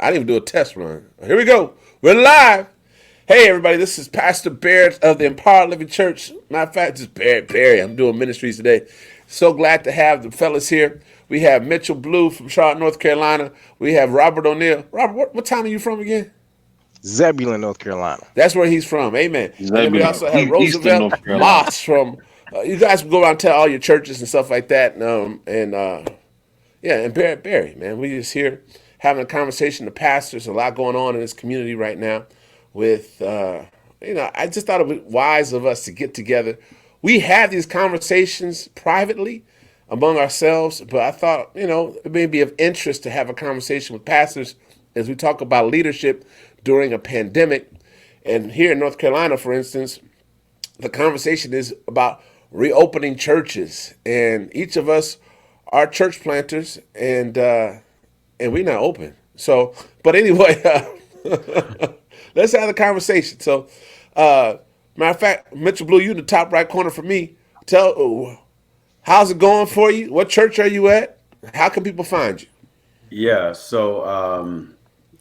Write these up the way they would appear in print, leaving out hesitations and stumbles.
I didn't even do a test run. Here we go. We're live. Hey, everybody. This is Pastor Barrett of the Empowered Living Church. Matter of fact, just Barry. I'm doing ministries today. So glad to have the fellas here. We have Mitchell Blue from Charlotte, North Carolina. We have Robert O'Neill. Robert, what town are you from again? Zebulon, North Carolina. That's where he's from. Amen. And then we Zebulon, also have Eastern Roosevelt North Carolina. Moss from. You guys can go around and tell all your churches and stuff like that. Yeah, and Barry, man, we just here having a conversation. The pastors, a lot going on in this community right now. With I just thought it was wise of us to get together. We have these conversations privately among ourselves, but I thought it may be of interest to have a conversation with pastors as we talk about leadership during a pandemic. And here in North Carolina, for instance, the conversation is about reopening churches, and each of us are church planters, and we're not open. So, but anyway, let's have the conversation. So, matter of fact, Mitchell Blue, you in the top right corner for me. How's it going for you? What church are you at? How can people find you? Yeah, so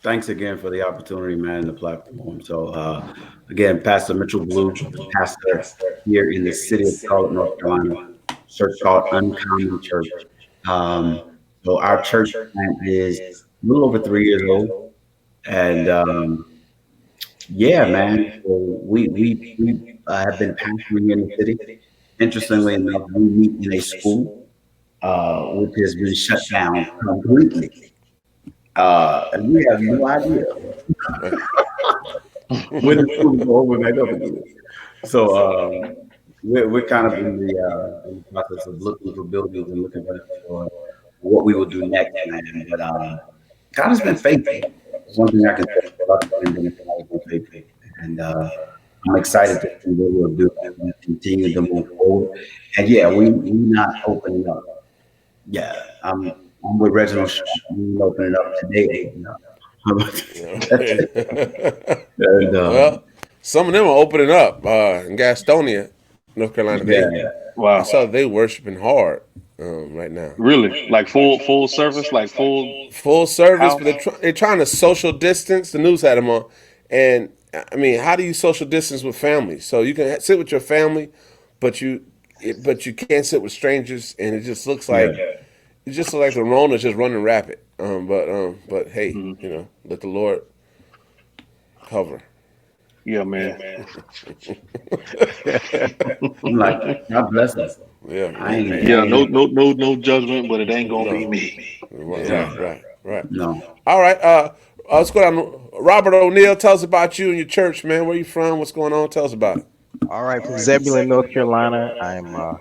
thanks again for the opportunity, man, the platform. So again, Pastor Mitchell Blue, pastor here in the city of Charlotte, North Carolina, church called Uncommon Church. So our church plant is a little over 3 years old, and yeah, man, so we have been pastoring here in the city. Interestingly enough, we meet in a school which has been shut down completely. And we have no idea when it's going to open back up again. So we're kind of in the process of looking for buildings and looking for what we will do next, man. But God has been faithful. One thing I can say about the pandemic, God has been faithful. And I'm excited to see what we'll do and continue to move forward. And yeah, we're not opening up. Yeah, I'm with Reginald. We're opening up today. And Well, some of them are opening up in Gastonia, North Carolina. yeah, I Wow. saw they worshiping hard right now. Really? Like full service, like full Full service, but house? they're trying to social distance. The news had them on, and I mean, how do you social distance with family? So you can sit with your family, but you can't sit with strangers, and it just looks yeah. like the Rona's just running rapid. But hey, Mhm. let the Lord cover. Yeah, man. I'm like, God bless us. Yeah, I ain't, hey, Yeah, I no, ain't, no, no, no judgment, but it ain't gonna be no, me. yeah, right. no. All right, let's go down. Robert O'Neill, tell us about you and your church, man. Where you from? What's going on? Tell us about it. All right, from Zebulon, North Carolina. I'm a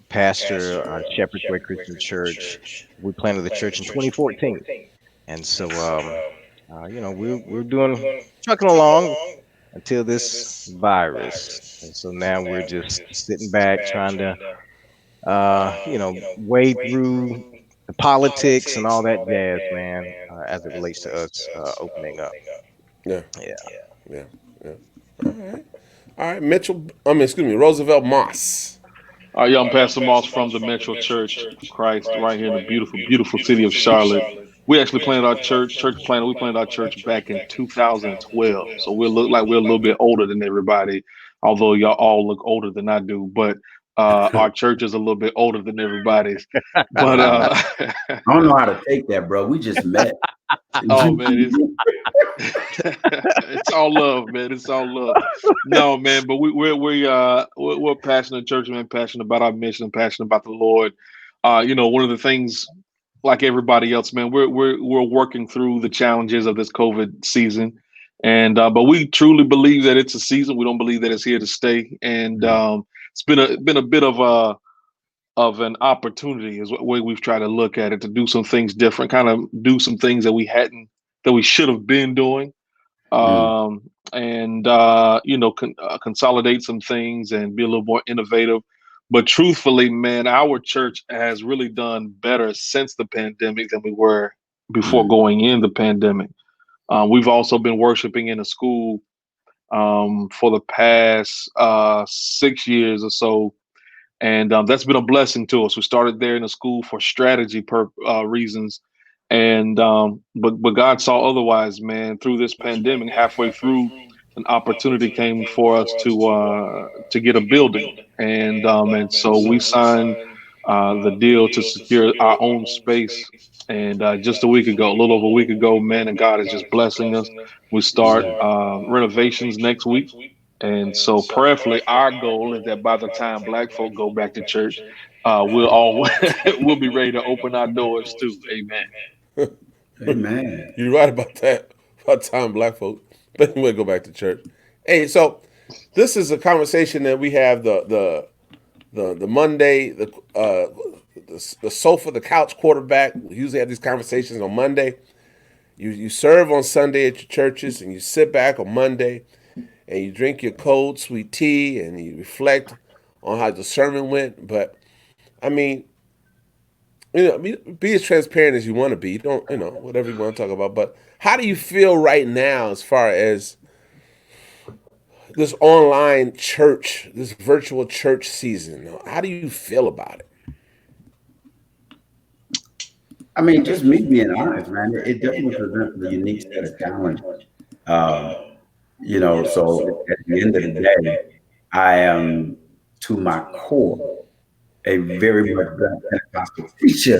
pastor at Shepherd's Way Christian Church. We planted the church in 2014, and so we're doing trucking along until this virus, and so now we're just sitting back trying to wade through the politics and all that jazz, man, as it relates to us opening up. Yeah, Yeah. yeah, yeah. All right, Mitchell. Excuse me, Roosevelt Moss. Yeah, I'm Pastor Moss from the Metro Church of Christ, right here in the beautiful, beautiful city of Charlotte. We actually planted our church planted. We planted our church back in 2012, so we look like we're a little bit older than everybody, although y'all all look older than I do. But our church is a little bit older than everybody's. But I don't know how to take that, bro. We just met. oh man, it's all love, man. It's all love. No, man, but we're passionate churchmen, passionate about our mission, passionate about the Lord. One of the things, like everybody else, man, we're working through the challenges of this COVID season, and but we truly believe that it's a season. We don't believe that it's here to stay, and it's been a bit of an opportunity is what way we've tried to look at it, to do some things different, kind of do some things that we should have been doing, Mm, and consolidate some things and be a little more innovative. But truthfully, man, our church has really done better since the pandemic than we were before mm, going in the pandemic. We've also been worshiping in a school for the past 6 years or so, and that's been a blessing to us. We started there in a school for strategy reasons, And but God saw otherwise, man. Through this pandemic, halfway through, an opportunity came for us to get a building, and so we signed the deal to secure our own space. And just a week ago, a little over a week ago, man, and God is just blessing us. We start renovations next week. And so prayerfully, our goal is that by the time Black folk go back to church, we'll all we'll be ready to open our doors too. Amen. Amen. You're right about that. About time black folks, but anyway, go back to church. Hey, so this is a conversation that we have the Monday the sofa the couch quarterback. We usually have these conversations on Monday. You serve on Sunday at your churches, and you sit back on Monday, and you drink your cold sweet tea, and you reflect on how the sermon went. But I mean, be as transparent as you want to be. You don't, whatever you want to talk about. But how do you feel right now as far as this online church, this virtual church season? How do you feel about it? I mean, just me being honest, man, it definitely presents a unique set of challenge. Um, so at the end of the day, I am to my core a very much Black Pentecostal preacher.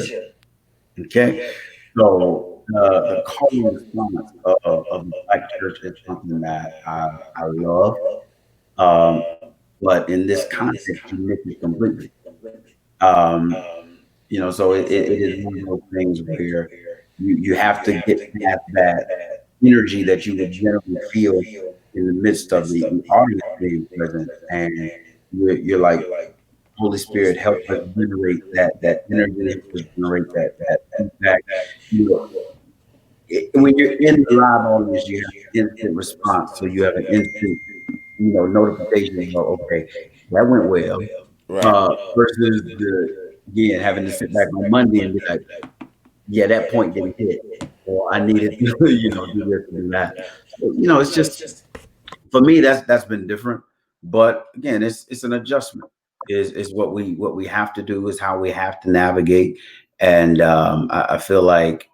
Okay, so the call and response of the Black church is something that I love, um, but in this context, you miss it completely. Um, so it is one of those things where you have to get past that energy that you would generally feel in the midst of the audience being present, and you're like, Holy Spirit, help us generate that energy, help us generate that feedback. You know, when you're in the live audience, you have instant response, so you have an instant, notification. Okay, that went well. Right. Versus again having to sit back on Monday and be like, yeah, that point didn't hit, or I needed to, do this and do that. So, it's just for me that's been different. But again, it's an adjustment. Is what we have to do, is how we have to navigate. And I feel like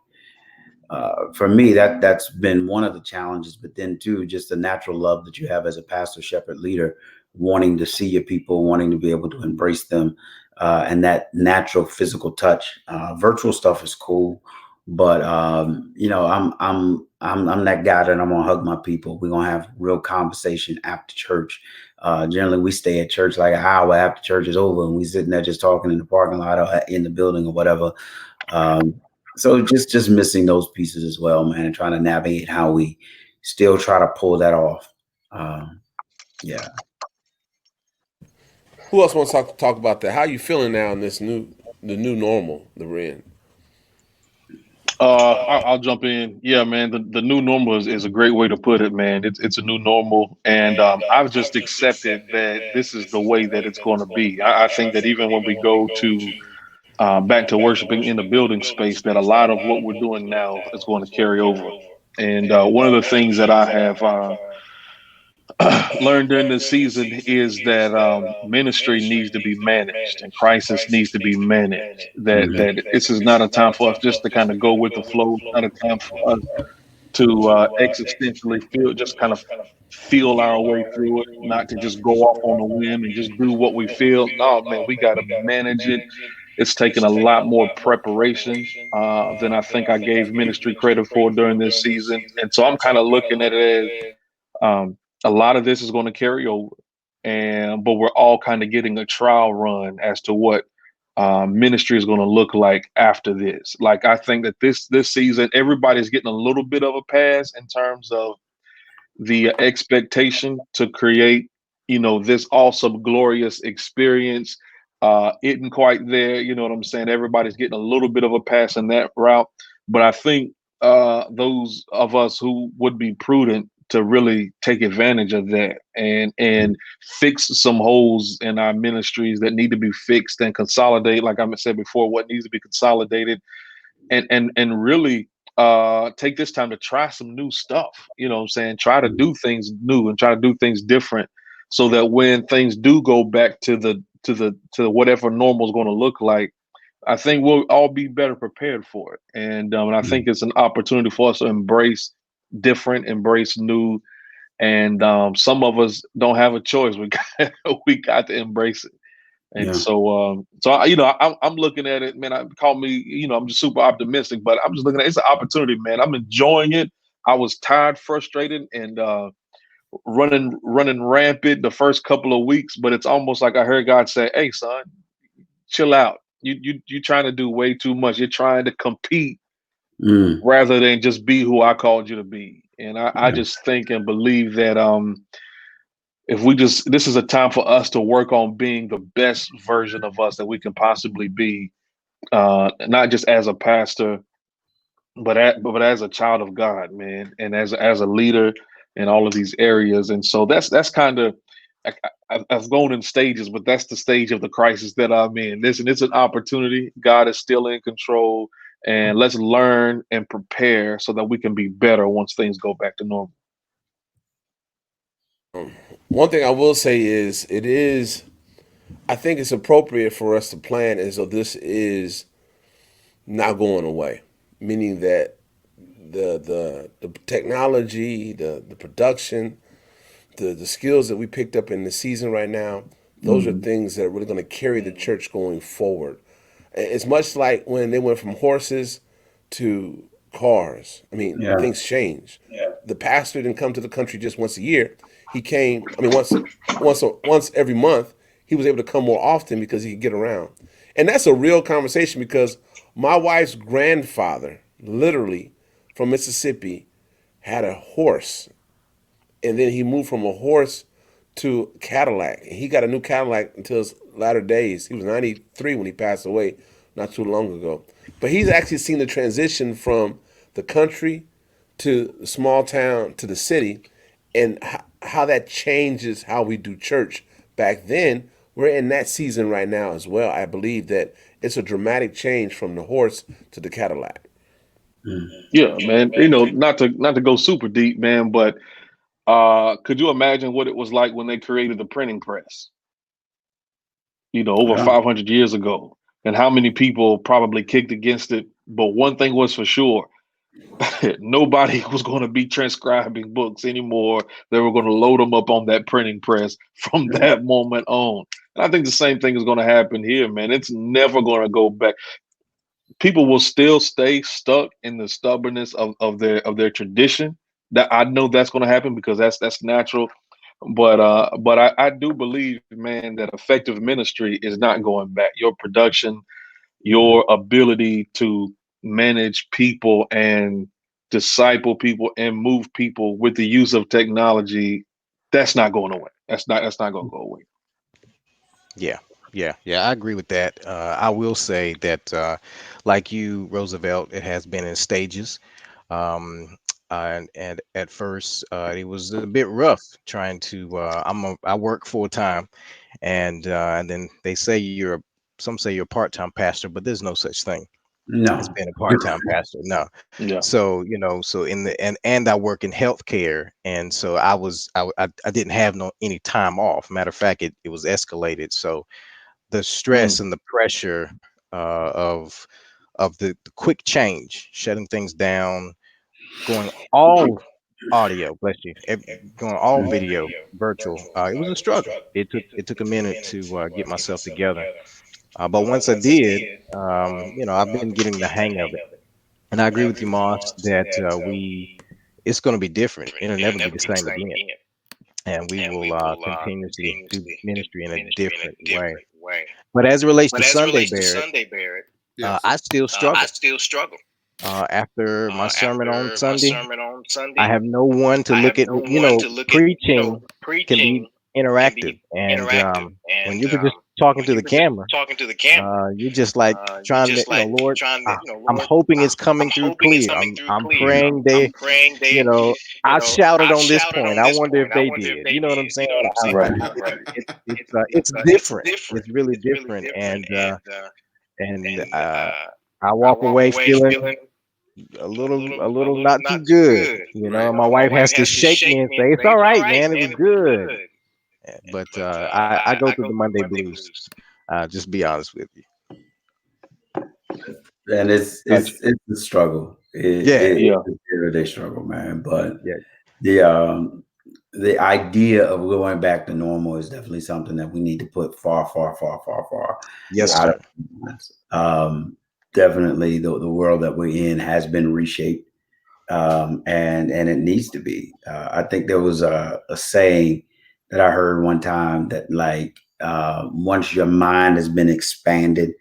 for me that's been one of the challenges. But then too, just the natural love that you have as a pastor, shepherd, leader, wanting to see your people, wanting to be able to embrace them, and that natural physical touch. Virtual stuff is cool, but I'm that guy that I'm gonna hug my people. We're gonna have real conversation after church. Generally, we stay at church like an hour after church is over, and we sitting there just talking in the parking lot or in the building or whatever. So just missing those pieces as well, man, and trying to navigate how we still try to pull that off. Yeah. Who else wants to talk about that? How are you feeling now in the new normal that we're in? I'll jump in. Yeah, man. The new normal is a great way to put it, man. It's a new normal, and I've just accepted that this is the way that it's going to be. I think that even when we go to back to worshiping in the building space, that a lot of what we're doing now is going to carry over. And one of the things that I have learned during this season is that ministry needs to be managed and crisis needs to be managed. Mhm. That this is not a time for us just to kind of go with the flow. It's not a time for us to existentially feel our way through it, not to just go off on a whim and just do what we feel. No, man, we got to manage it. It's taken a lot more preparation than I think I gave ministry credit for during this season. And so I'm kind of looking at it as a lot of this is going to carry over, but we're all kind of getting a trial run as to what ministry is going to look like after this. Like I think that this season, everybody's getting a little bit of a pass in terms of the expectation to create, this awesome, glorious experience. Isn't quite there. You know what I'm saying? Everybody's getting a little bit of a pass in that route, but I think those of us who would be prudent to really take advantage of that and fix some holes in our ministries that need to be fixed and consolidate, like I said before, what needs to be consolidated and really take this time to try some new stuff. You know what I'm saying? Try to do things new and try to do things different so that when things do go back to whatever normal is going to look like, I think we'll all be better prepared for it. And I think it's an opportunity for us to embrace different, embrace new, and some of us don't have a choice. We got, we got to embrace it. And Yeah. I'm looking at it, man. I call me, I'm just super optimistic, but I'm just looking at it's an opportunity, man. I'm enjoying it. I was tired, frustrated, and running rampant the first couple of weeks, but it's almost like I heard God say, "Hey, son, chill out. You trying to do way too much. You're trying to compete Mm. rather than just be who I called you to be." And I Yeah. just think and believe that if we just this is a time for us to work on being the best version of us that we can possibly be, not just as a pastor, but as a child of God, man, and as a leader in all of these areas. And so that's kind of I've gone in stages, but that's the stage of the crisis that I'm in. Listen, it's an opportunity. God is still in control, and let's learn and prepare so that we can be better once things go back to normal. One thing I will say is I think it's appropriate for us to plan as though this is not going away, meaning that the technology, the production, the skills that we picked up in the season right now, those are Mm. things that are really going to carry the church going forward. It's much like when they went from horses to cars. I mean, Yeah. things change. The pastor didn't come to the country just once a year. He came. I mean, once every month. He was able to come more often because he could get around, and that's a real conversation because my wife's grandfather, literally from Mississippi, had a horse, and then he moved from a horse to Cadillac. And he got a new Cadillac until his latter days. He was 93 when he passed away, not too long ago. But he's actually seen the transition from the country to the small town to the city, and how that changes how we do church. Back then, we're in that season right now as well. I believe that it's a dramatic change from the horse to the Cadillac. Mm. Yeah, man. Not to go super deep, man, but could you imagine what it was like when they created the printing press? Over Yeah. 500 years ago, and how many people probably kicked against it. But one thing was for sure, nobody was going to be transcribing books anymore. They were going to load them up on that printing press from Yeah. that moment on. And I think the same thing is going to happen here, man. It's never going to go back. People will still stay stuck in the stubbornness of their tradition. That I know that's going to happen because that's natural. But I do believe, man, that effective ministry is not going back. Your production, your ability to manage people and disciple people and move people with the use of technology, that's not going away. That's not going to go away. Yeah, yeah. I agree with that. I will say that, like you, Roosevelt, it has been in stages. Um, and at first, it was a bit rough trying to. I work full time, and then they say some say you're a part-time pastor, but there's no such thing as No. being a part-time pastor. No. Yeah. So, so in the and I work in healthcare, and so I didn't have no any time off. Matter of fact, it was escalated. So the stress Mm. and the pressure of the quick change, shutting things down, going all audio, bless you, going all Mm. video, virtual. It was a struggle. It took a minute to get myself together. But once I did, I've been getting the hang of it. And I agree with you, Moss, that it's going to be different. It'll never be the same again. And we will continuously do ministry in a different way. But as it relates to Sunday, Barrett, Yes. I still struggle. After my sermon on Sunday, I have no one to look at me. Preaching can be interactive. And when you're just talking to the camera, you're just like trying to, Lord, I'm hoping it's coming through clear. I'm praying you know, I shouted on this point. I wonder if they did. You know what I'm saying? Right. It's different. It's really different, and I walk away feeling a little not too good. Right. My wife has to shake me and say, "It's all right, man. It was good." But I go through the Monday blues. Just be honest with you. and it's Gotcha. it's it's a struggle. Yeah, Yeah. It's a everyday struggle, man. But yeah, the idea of going back to normal is definitely something that we need to put far, far, far, far, far yes, out of sir. our minds. Definitely, the world that we're in has been reshaped, and it needs to be. I think there was a saying that I heard one time that like once your mind has been expanded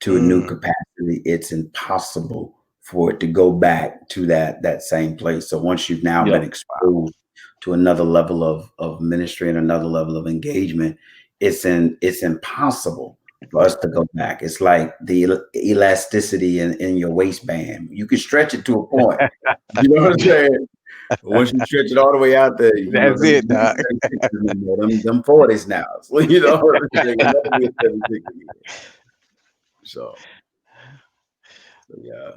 to a new Mm, capacity, it's impossible for it to go back to that same place. So once you've now Yeah. been exposed to another level of ministry and another level of engagement, it's impossible for us to go back. It's like the elasticity in your waistband. You can stretch it to a point. You know what I'm saying? But once you stretch it all the way out there, that's them it, Doc. 36s no more, them 40s now. So they can never be a 36 again. So, yeah.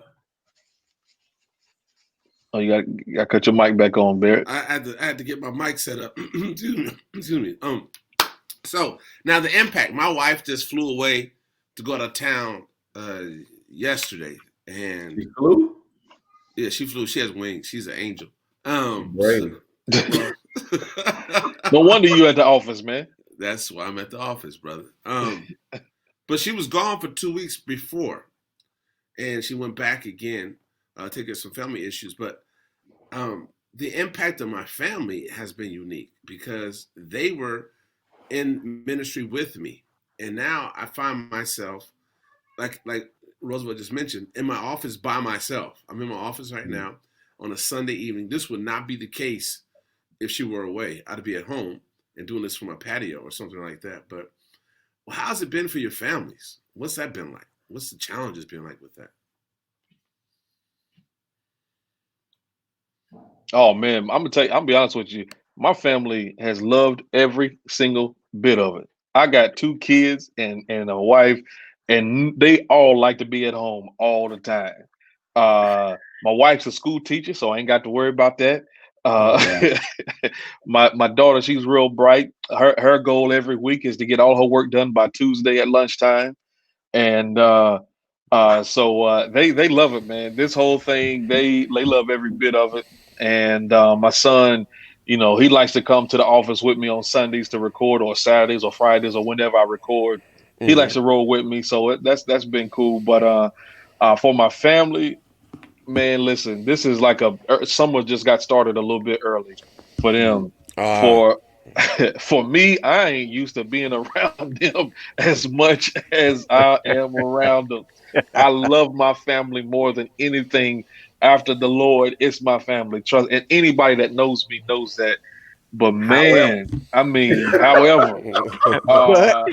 Oh, you got to cut your mic back on, Barrett. I had to get my mic set up. Excuse me. Excuse me. So now the impact. My wife just flew away to go to town yesterday, and You flew? yeah, she flew. She has wings. She's an angel. Brave. Well, No wonder you at the office, man. that's why I'm at the office, brother. But she was gone for 2 weeks before, and she went back again, taking some family issues. But the impact of my family has been unique because they were in ministry with me, and now I find myself like Roosevelt just mentioned in my office by myself. I'm in my office right now on a Sunday evening. This would not be the case if she were away. I'd be at home and doing this from a patio or something like that. But well, how's it been for your families? What's that been like? What's the challenges been like with that? Oh man, I'm gonna tell you. I'm gonna be honest with you. My family has loved every single bit of it. I got 2 kids and a wife, and they all like to be at home all the time. My wife's a school teacher, so I ain't got to worry about that. Oh, Uh, yeah. my daughter, she's real bright. Her goal every week is to get all her work done by Tuesday at lunchtime, and so they love it, man. This whole thing, they love every bit of it. And my son, he likes to come to the office with me on Sundays to record, or Saturdays or Fridays or whenever I record. He likes Mm-hmm. to roll with me, so that's been cool. But for my family, man, listen, this is like summer just got started a little bit early for them. Uh, For for me, I ain't used to being around them as much as I am around them. I love my family more than anything after the Lord. It's my family. Trust, and anybody that knows me knows that. But However, man, I mean, however, But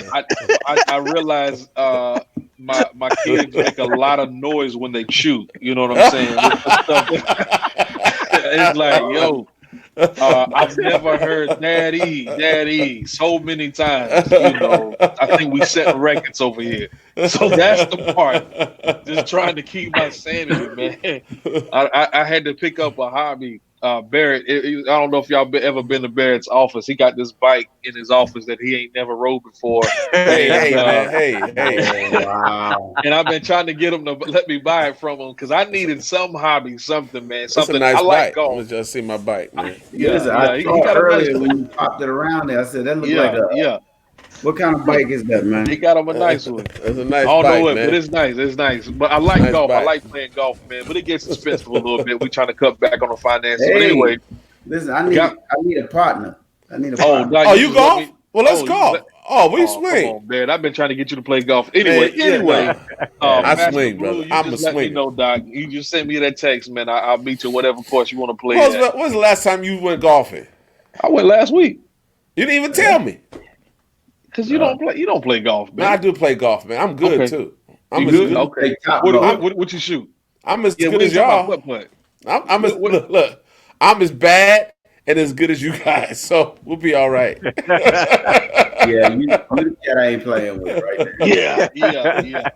I realize my kids make a lot of noise when they chew. You know what I'm saying? It's stuff. It's like, yo, I've never heard daddy so many times. I think we set records over here. So that's the part. Just trying to keep my sanity, man. I had to pick up a hobby. Barrett, I don't know if y'all ever been to Barrett's office. He got this bike in his office that he ain't never rode before. hey, And man, hey. oh, wow. and I've been trying to get him to let me buy it from him because I needed some hobby, something, man, That's a something. I nice like bike. I'm golf. gonna just see my bike, man. Yeah, Listen, I yeah. He saw got a nice earlier one. when you popped it around there. I said, that looked like Yeah, yeah. what kind of bike is that, He man? got him a nice one. That's a I nice don't know bike, it, but man. it's nice. It's nice. But I It's a like nice golf. I bike. like playing golf, man. But it gets expensive a little bit. We trying to cut back on the finances. But Hey, anyway, listen, got I need a partner. I need a oh, partner. Doc, Oh, you you just let golf? me. Well, let's Oh, you just let. golf. Oh, we Oh, come swing, on, man. I've been trying to get you to play golf. man. Yeah, Anyway, no. I Pastor swing, Blue, brother. you I'm a just let me swinger. know, Doc. You just send me that text, man. I'll meet you whatever course you want to play at. When's the last time you went golfing? I went last week You didn't even tell me. because you Uh, don't play. You don't play golf, Man, I man. do play golf, man. I'm good Okay, too. I'm you as good? you good. Okay. play top What golf. what what, what you shoot? I'm as Yeah, good we as ain't talking about y'all. putt. I'm as What? look. I'm as bad and as good as you guys, so we'll be all right. Yeah, you the cat I ain't playing with right there. Yeah.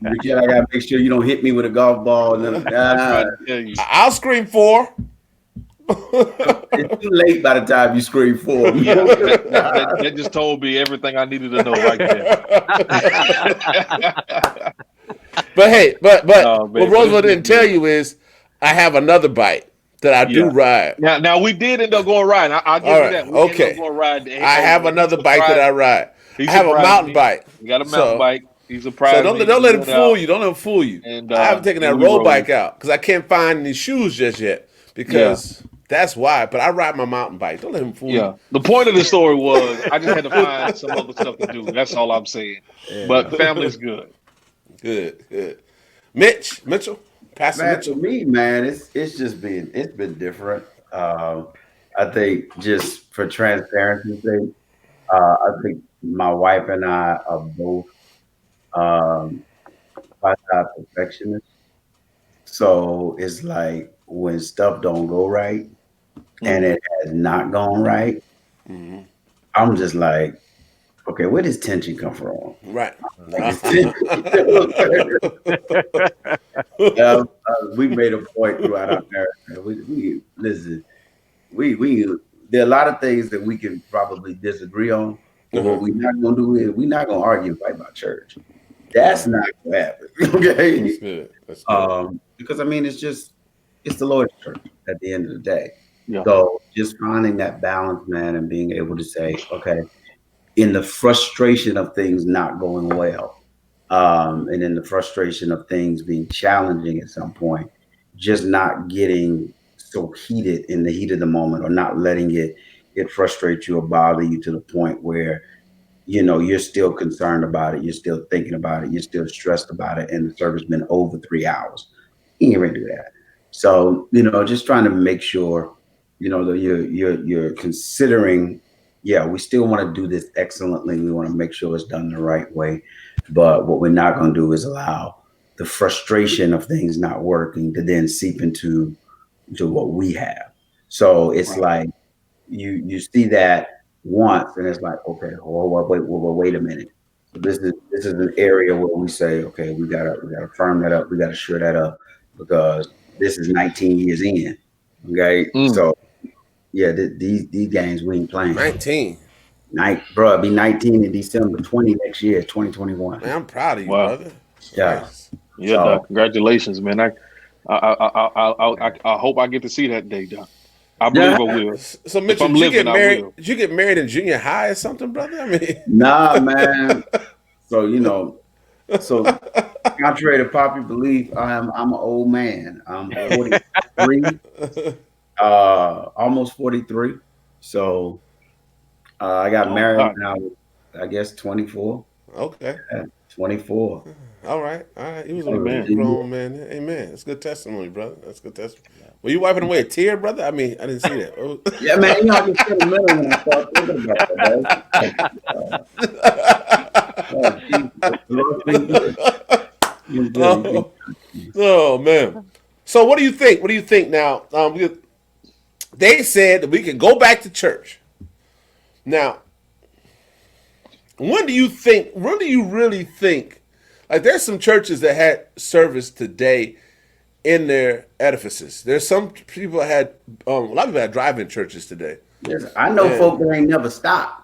The cat I gotta make sure you don't hit me with a golf ball. I'm Nah, trying to tell you. I'll scream 4. it's too late by the time you scream for him. Yeah, that just told me everything I needed to know right there. But hey, but No, what man, but Roosevelt it's been didn't tell good. you is I have another bike that I do Yeah. ride. Now we did end up going riding. I'll All give you right, that. We ended up okay. going riding. I Hey, have man, he another bike that I surprised me. ride. He I have a surprised mountain me. bike. He got a mountain So bike. He so surprised me. don't We let him went fool out you. Don't let him fool you. and I haven't taken that we road rode. bike out because I can't find any shoes just yet. Yeah. Because that's why. But I ride my mountain bike. Don't let him fool you. Yeah. The point of the story was I just had to find some other stuff to do. That's all I'm saying. Yeah. But family's good. Good. Mitchell, Pastor Man, for Mitchell. me, man, it's been different. I think just for transparency's sake, I think my wife and I are both um, quasi perfectionists. So it's like when stuff don't go right and Mm. it has not gone right, Mm-hmm. I'm just like, okay, where does tension come from? Right. Like this tension. We made a point throughout our marriage. Man. We listen. We there are a lot of things that we can probably disagree on, but what we're not gonna do is we're not gonna argue and fight about church. That's not gonna happen. That's Okay. good. That's good. Because I mean it's the Lord's church at the end of the day. Yeah. So just finding that balance, man, and being able to say, okay, in the frustration of things not going well, and in the frustration of things being challenging at some point, just not getting so heated in the heat of the moment, or not letting it frustrate you or bother you to the point where you're still concerned about it, you're still thinking about it, you're still stressed about it, and the service been over 3 hours. You ain't ready to do that. So just trying to make sure that you're considering. Yeah, we still want to do this excellently. We want to make sure it's done the right way, but what we're not going to do is allow the frustration of things not working to then seep into what we have. So it's Right. like you see that once, and it's like, okay, wait a minute. So this is an area where we say, okay, we gotta firm that up, we gotta shore that up, because this is 19 years in. Okay, Mm. so yeah, these games we ain't playing. 19. Bro, it'll be 19 in December 20 next year, 2021. Man, I'm proud of you, Wow. brother. Yeah. Nice. Yeah, So Doc. Congratulations, man. I hope I get to see that day, Doc. I yeah, believe I will. So If Mitchell, I'm did you get living, I married? will. Did you get married in junior high or something, brother? I mean, nah, man. So so contrary to popular belief, I'm an old man. I'm 43, almost 43. So I got Oh married God. when I was, I guess, 24. okay. Yeah, 24. All right. He was a Amen. grown man. Amen. That's good testimony, brother. That's good testimony. Were you wiping away a tear, brother? I mean, I didn't see that. Yeah, man. I just feel sentimental when I start thinking about that, bro. Jesus, the Lord's been good. He's been good. He's been Oh, good to me. oh man. So what do you think? What do you think now? They said that we can go back to church. Now, when do you think? When do you really think? Like, there's some churches that had service today in their edifices. There's some people that had a lot of people had drive-in churches today. Yes, I know And folk that ain't never stopped.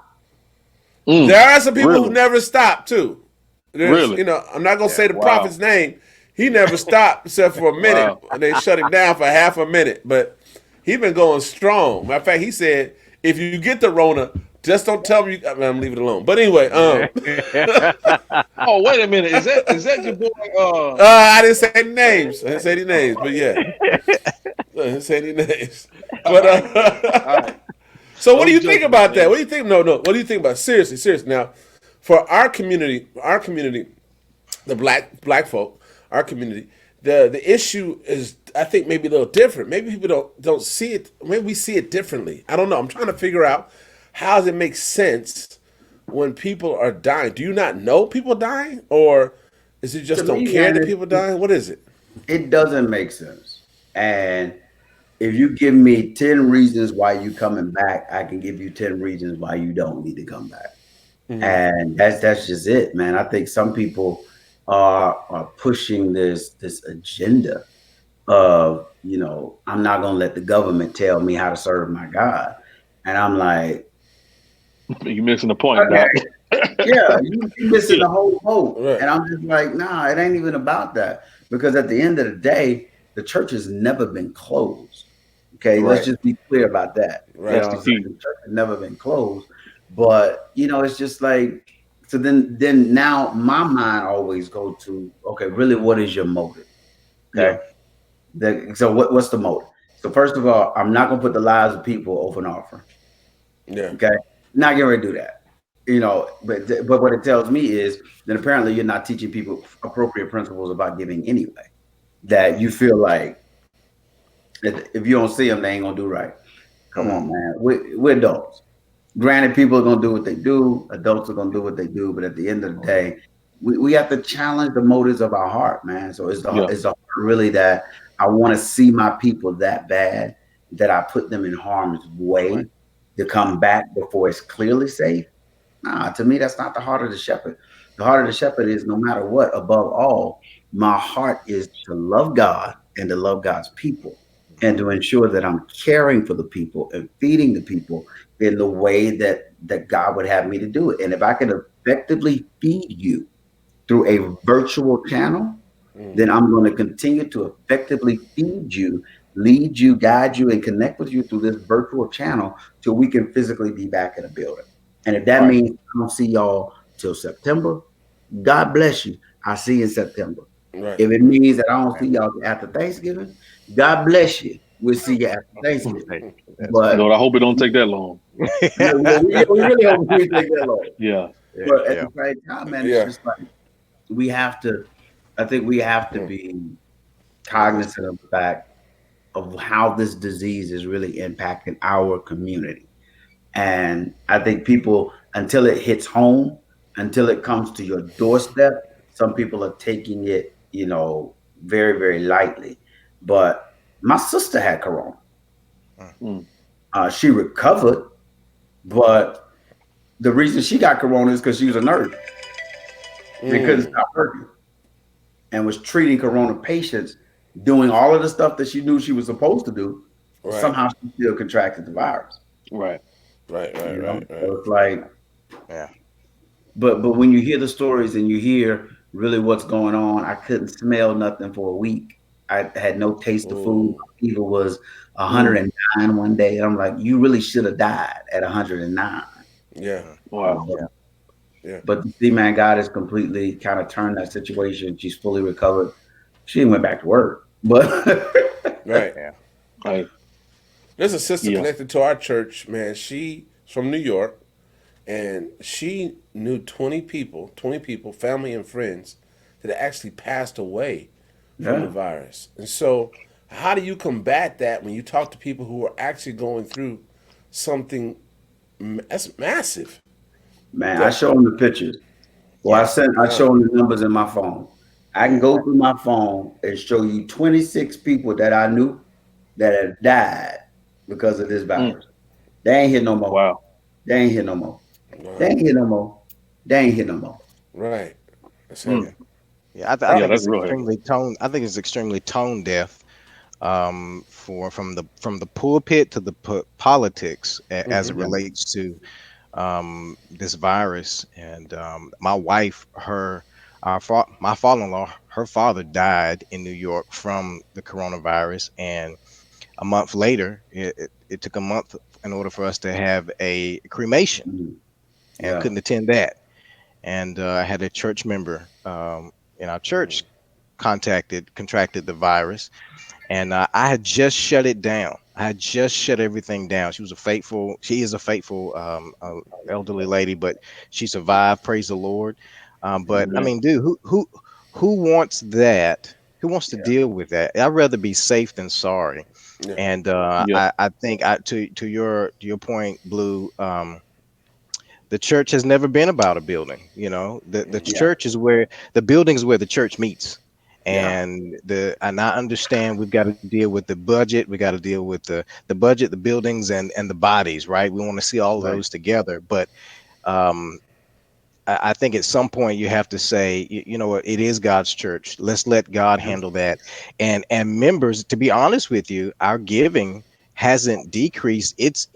Mm. there are some people who Really? never stop too. There's, Really? I'm not gonna Yeah. say the Wow. prophet's name. He never stopped except for a minute, Wow. and they shut him down for half a minute. But he been going strong. Matter of fact, he said, "If you get the Rona, just don't tell me." I'm leave it alone. But anyway, Oh, wait a minute. Is that your boy? I didn't say any names. I didn't say any names. But yeah, I didn't say any names. All But right. All right. so what No do you think judgment, about that? man. What do you think? No. What do you think about seriously? Now, for our community, the black folk, our community, the issue is, I think, maybe a little different. Maybe people don't see it. Maybe we see it differently. I don't know. I'm trying to figure out how does it make sense when people are dying. Do you not know people dying, or is it To just don't me, care man, that people dying? What is it? it doesn't make sense. And if you give me 10 reasons why you coming back, I can give you 10 reasons why you don't need to come back. And that's just it, man. I think some people are pushing this agenda of, I'm not gonna let the government tell me how to serve my God. And I'm like, You missing the point, okay, Doc. Yeah, you missing Yeah, the whole boat. Right. And I'm just like, nah, it ain't even about that. Because at the end of the day, the church has never been closed. Okay, let's right. just be clear about that. You Right. That's know what the I'm saying? key. The church has never been closed. But it's just like, so then now my mind always go to, okay, really, what is your motive? Yeah, Okay. So what's the motive? So first of all, I'm not gonna put the lives of people over an offering. Yeah. Okay, not getting ready to do that. But what it tells me is that apparently you're not teaching people appropriate principles about giving anyway. That you feel like if you don't see them, they ain't gonna do right. Come on, man. We're adults. Granted, people are gonna do what they do. Adults are gonna do what they do. But at the end of the day, we have to challenge the motives of our heart, man. So yeah, is the heart really that I want to see my people that bad that I put them in harm's right, way to come back before it's clearly safe? Nah, to me, that's not the heart of the shepherd. The heart of the shepherd is no matter what, above all, my heart is to love God and to love God's people and to ensure that I'm caring for the people and feeding the people in the way that God would have me to do it. And if I can effectively feed you through a virtual channel, then I'm going to continue to effectively feed you, lead you, guide you, and connect with you through this virtual channel till we can physically be back in a building. And if that right. means I don't see y'all till September, God bless you. I'll see you in September. Right. If it means that I don't see y'all after Thanksgiving, God bless you. We'll see you after Thanksgiving. Hey, that's You But know, right. what, I hope it don't take that long. we really hope we take that long. Yeah, Yeah, But at yeah. the same time, man, it's Yeah. just like we have to. I think we have to be cognizant of the fact of how this disease is really impacting our community. And I think people, until it hits home, until it comes to your doorstep, some people are taking it, very, very lightly. But my sister had corona. Mm. mm, She recovered, but the reason she got corona is because she was a nurse. They couldn't stop working and was treating corona patients, doing all of the stuff that she knew she was supposed to do. Right. Somehow she still contracted the virus. right. Right. Right. Right. Right. So it's like, Yeah. but when you hear the stories and you hear really what's going on, I couldn't smell nothing for a week. I had no taste of food. Ooh. My fever was Mm, 109 one day. And I'm like, you really should have died at 109. Yeah. Mm. wow. But, Yeah. Yeah. but see, man, God has completely kind of turned that situation. She's fully recovered. She went back to work. But Right. Yeah. Hey, There's a sister yeah. connected to our church, man. She's from New York, and she knew 20 people, family and friends, that actually passed away from the yeah, virus. And so, how do you combat that when you talk to people who are actually going through something that's massive? man, I That show them the pictures. Or Yeah. I show them the numbers in my phone. I can go through my phone and show you 26 people that I knew that have died because of this Mm, virus. They ain't here no more. wow. They ain't here no more. They wow, ain't here no more. They ain't here no more. right? That's Mm, heavy. Yeah. Yeah. I Uh, yeah, think that's it's real heavy. extremely tone. I think it's extremely tone deaf. From the pulpit to the politics as it mhm. Yeah. relates to this virus. And my wife, my father-in-law, her father died in New York from the coronavirus, and a month later, it took a month in order for us to have a cremation, Mhm. and Yeah. couldn't attend that. And I had a church member in our church contracted the virus, and I had just shut it down. I had just shut everything down. She is a faithful elderly lady, but she survived. Praise the Lord. But I Amen. mean, dude, who wants that? Who wants to Yeah. deal with that? I'd rather be safe than sorry. Yeah, And Yeah, I think to your point, Blue. The church has never been about a building. The Yeah. church is where the building is where the church meets. yeah, And I understand we've got to deal with the budget, we got to deal with the budget, the buildings, and the bodies, right? We want to see all of Right. those together. But um I think at some point you have to say, you know what, it is God's church. Let's let God Yeah. handle that. And members, to be honest with you, our giving hasn't decreased. It's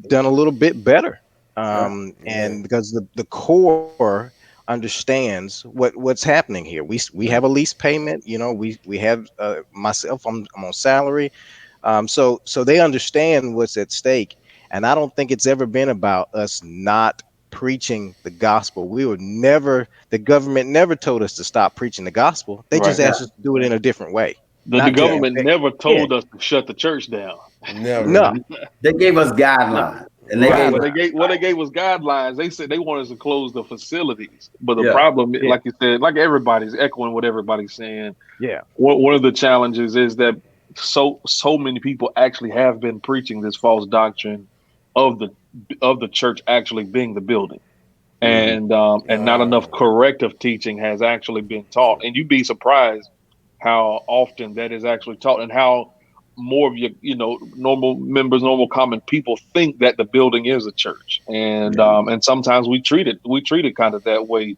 done a little bit better. Yeah. Yeah. And because the core understands what's happening here. We have a lease payment. We have myself. I'm on salary. So they understand what's at stake, and I don't think it's ever been about us not preaching the gospel. We were never The government never told us to stop preaching the gospel. They just Right. Yeah. asked us to do it in a different way, The not to Yeah. government affect. never Yeah, told us to shut the church down. Never. no, Mhm. They gave us No. guidelines, and they Right. gave Right. us What they gave was guidelines. They said they wanted us to close the facilities. But the yeah. problem, yeah, like you said, like everybody's echoing what everybody's saying. yeah, One of the challenges is that so many people actually have been preaching this false doctrine of the church actually being the building, Hmm. and not enough corrective teaching has actually been taught. And you'd be surprised how often that is actually taught, and how more of your normal members, normal common people think that the building is a church. And Yeah. and sometimes we treat it kind of that way.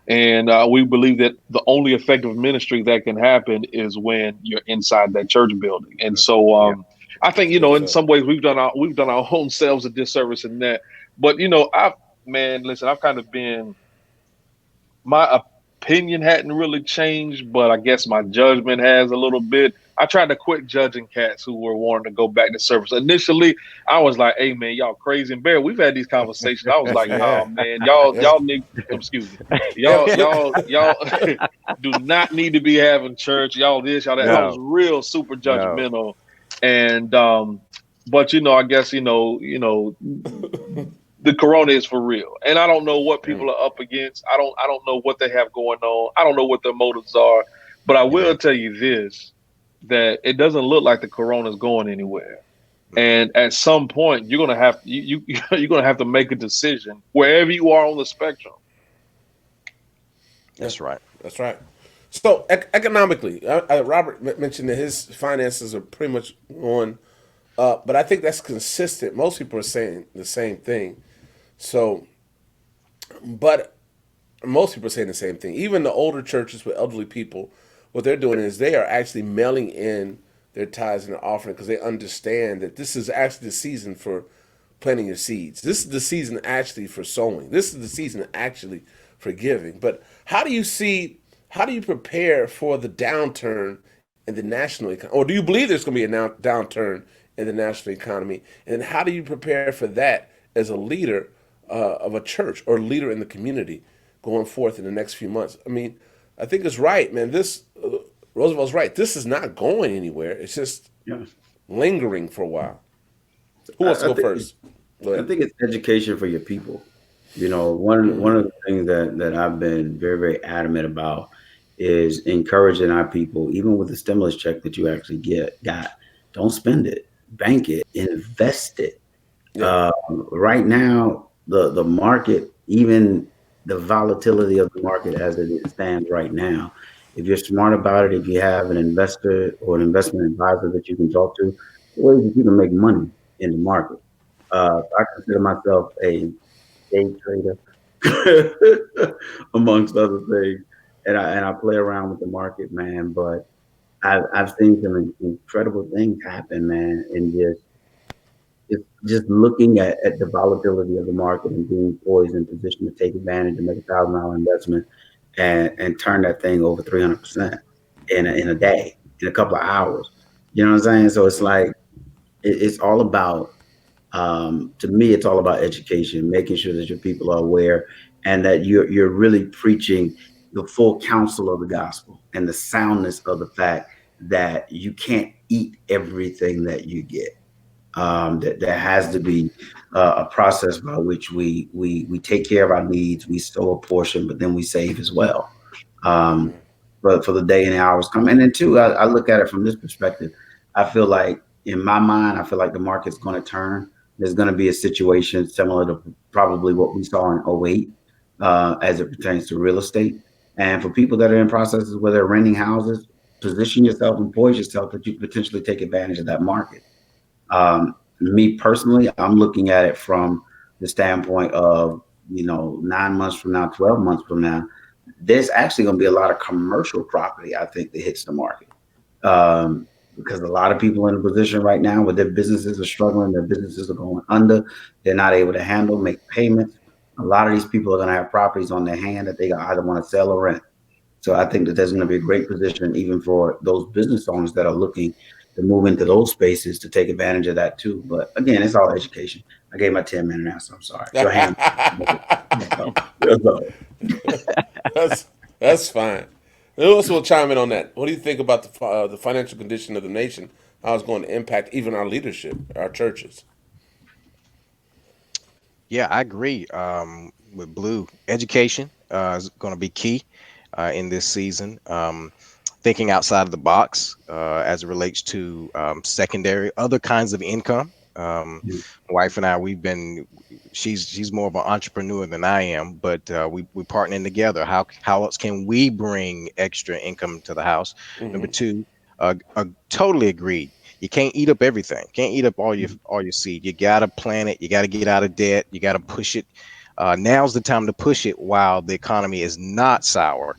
And we believe that the only effective ministry that can happen is when you're inside that church building. And so yeah. I think, Yes, in sir. some ways we've done our own selves a disservice in that. But I've man, listen, I've kind of been, my opinion hadn't really changed, but I guess my judgment has a little bit. I tried to quit judging cats who were wanting to go back to service. Initially, I was like, "Hey, man, y'all crazy." And Barry, we've had these conversations. I was like, "Nah, Yeah. man, y'all, Yeah. y'all need, excuse me, Yeah. y'all do not need to be having church. Y'all this, y'all that." I was No, real super no. judgmental, and but I guess the corona is for real, and I don't know what Mm, people are up against. I don't know what they have going on. I don't know what their motives are. But I yeah. will tell you this, that it doesn't look like the corona is going anywhere. Mm-mm. And at some point you're gonna have you're gonna have to make a decision wherever you are on the spectrum. Yeah. That's right. That's right. So economically, Robert mentioned that his finances are pretty much going up, but I think that's consistent. Most people are saying the same thing. So, but most people are saying the same thing. Even the older churches with elderly people, what they're doing is they are actually mailing in their tithes and their offering because they understand that this is actually the season for planting your seeds. This is the season actually for sowing. This is the season actually for giving. But how do you prepare for the downturn in the national economy? Or do you believe there's going to be a downturn in the national economy? And how do you prepare for that as a leader of a church or leader in the community going forth in the next few months? I mean, I think it's right, man. Roosevelt's right. This is not going anywhere. It's just Yeah. lingering for a while. Who wants to I go think first? Go I ahead. think it's education for your people. One of the things that I've been very, very adamant about is encouraging our people, even with the stimulus check that you actually got, don't spend it, bank it, invest it. Yeah. Right now, the market, even the volatility of the market as it stands right now, if you're smart about it, if you have an investor or an investment advisor that you can talk to, ways that you can make money in the market. I consider myself a day trader, amongst other things, and I play around with the market, man. But I've seen some incredible things happen, man, and just looking at the volatility of the market and being poised in position to take advantage and make $1,000 investment and turn that thing over 300% in a day, in a couple of hours. You know what I'm saying? So it's like it's all about, to me, it's all about education, making sure that your people are aware and that you're really preaching the full counsel of the gospel and the soundness of the fact that you can't eat everything that you get. That there has to be a process by which we take care of our needs, we store a portion, but then we save as well. Um, for the day and the hours come. And then two, I look at it from this perspective. I feel like in my mind, I feel like the market's going to turn. There's going to be a situation similar to probably what we saw in '08, as it pertains to real estate. And for people that are in processes where they're renting houses, position yourself and poise yourself that you could potentially take advantage of that market. Me personally, I'm looking at it from the standpoint of, 9 months from now, 12 months from now, there's actually going to be a lot of commercial property, I think, that hits the market. Um, because a lot of people in a position right now where their businesses are struggling, their businesses are going under, they're not able to handle, make payments. A lot of these people are going to have properties on their hand that they either want to sell or rent. So I think that there's going to be a great position even for those business owners that are looking to move into those spaces to take advantage of that too. But again, it's all education. I gave my 10-minute answer. I'm sorry. Go ahead. that's that's fine. Who else will chime in on that? What do you think about the financial condition of the nation? How it's going to impact even our leadership, our churches? Yeah, I agree. With Blue, education is going to be key in this season. Thinking outside of the box as it relates to secondary, other kinds of income. My wife and I, she's more of an entrepreneur than I am, but we're partnering together. How else can we bring extra income to the house? Number two, totally agreed. You can't eat up everything. Can't eat up all your seed. You gotta plant it. You gotta get out of debt. You gotta push it. Now's the time to push it while the economy is not sour.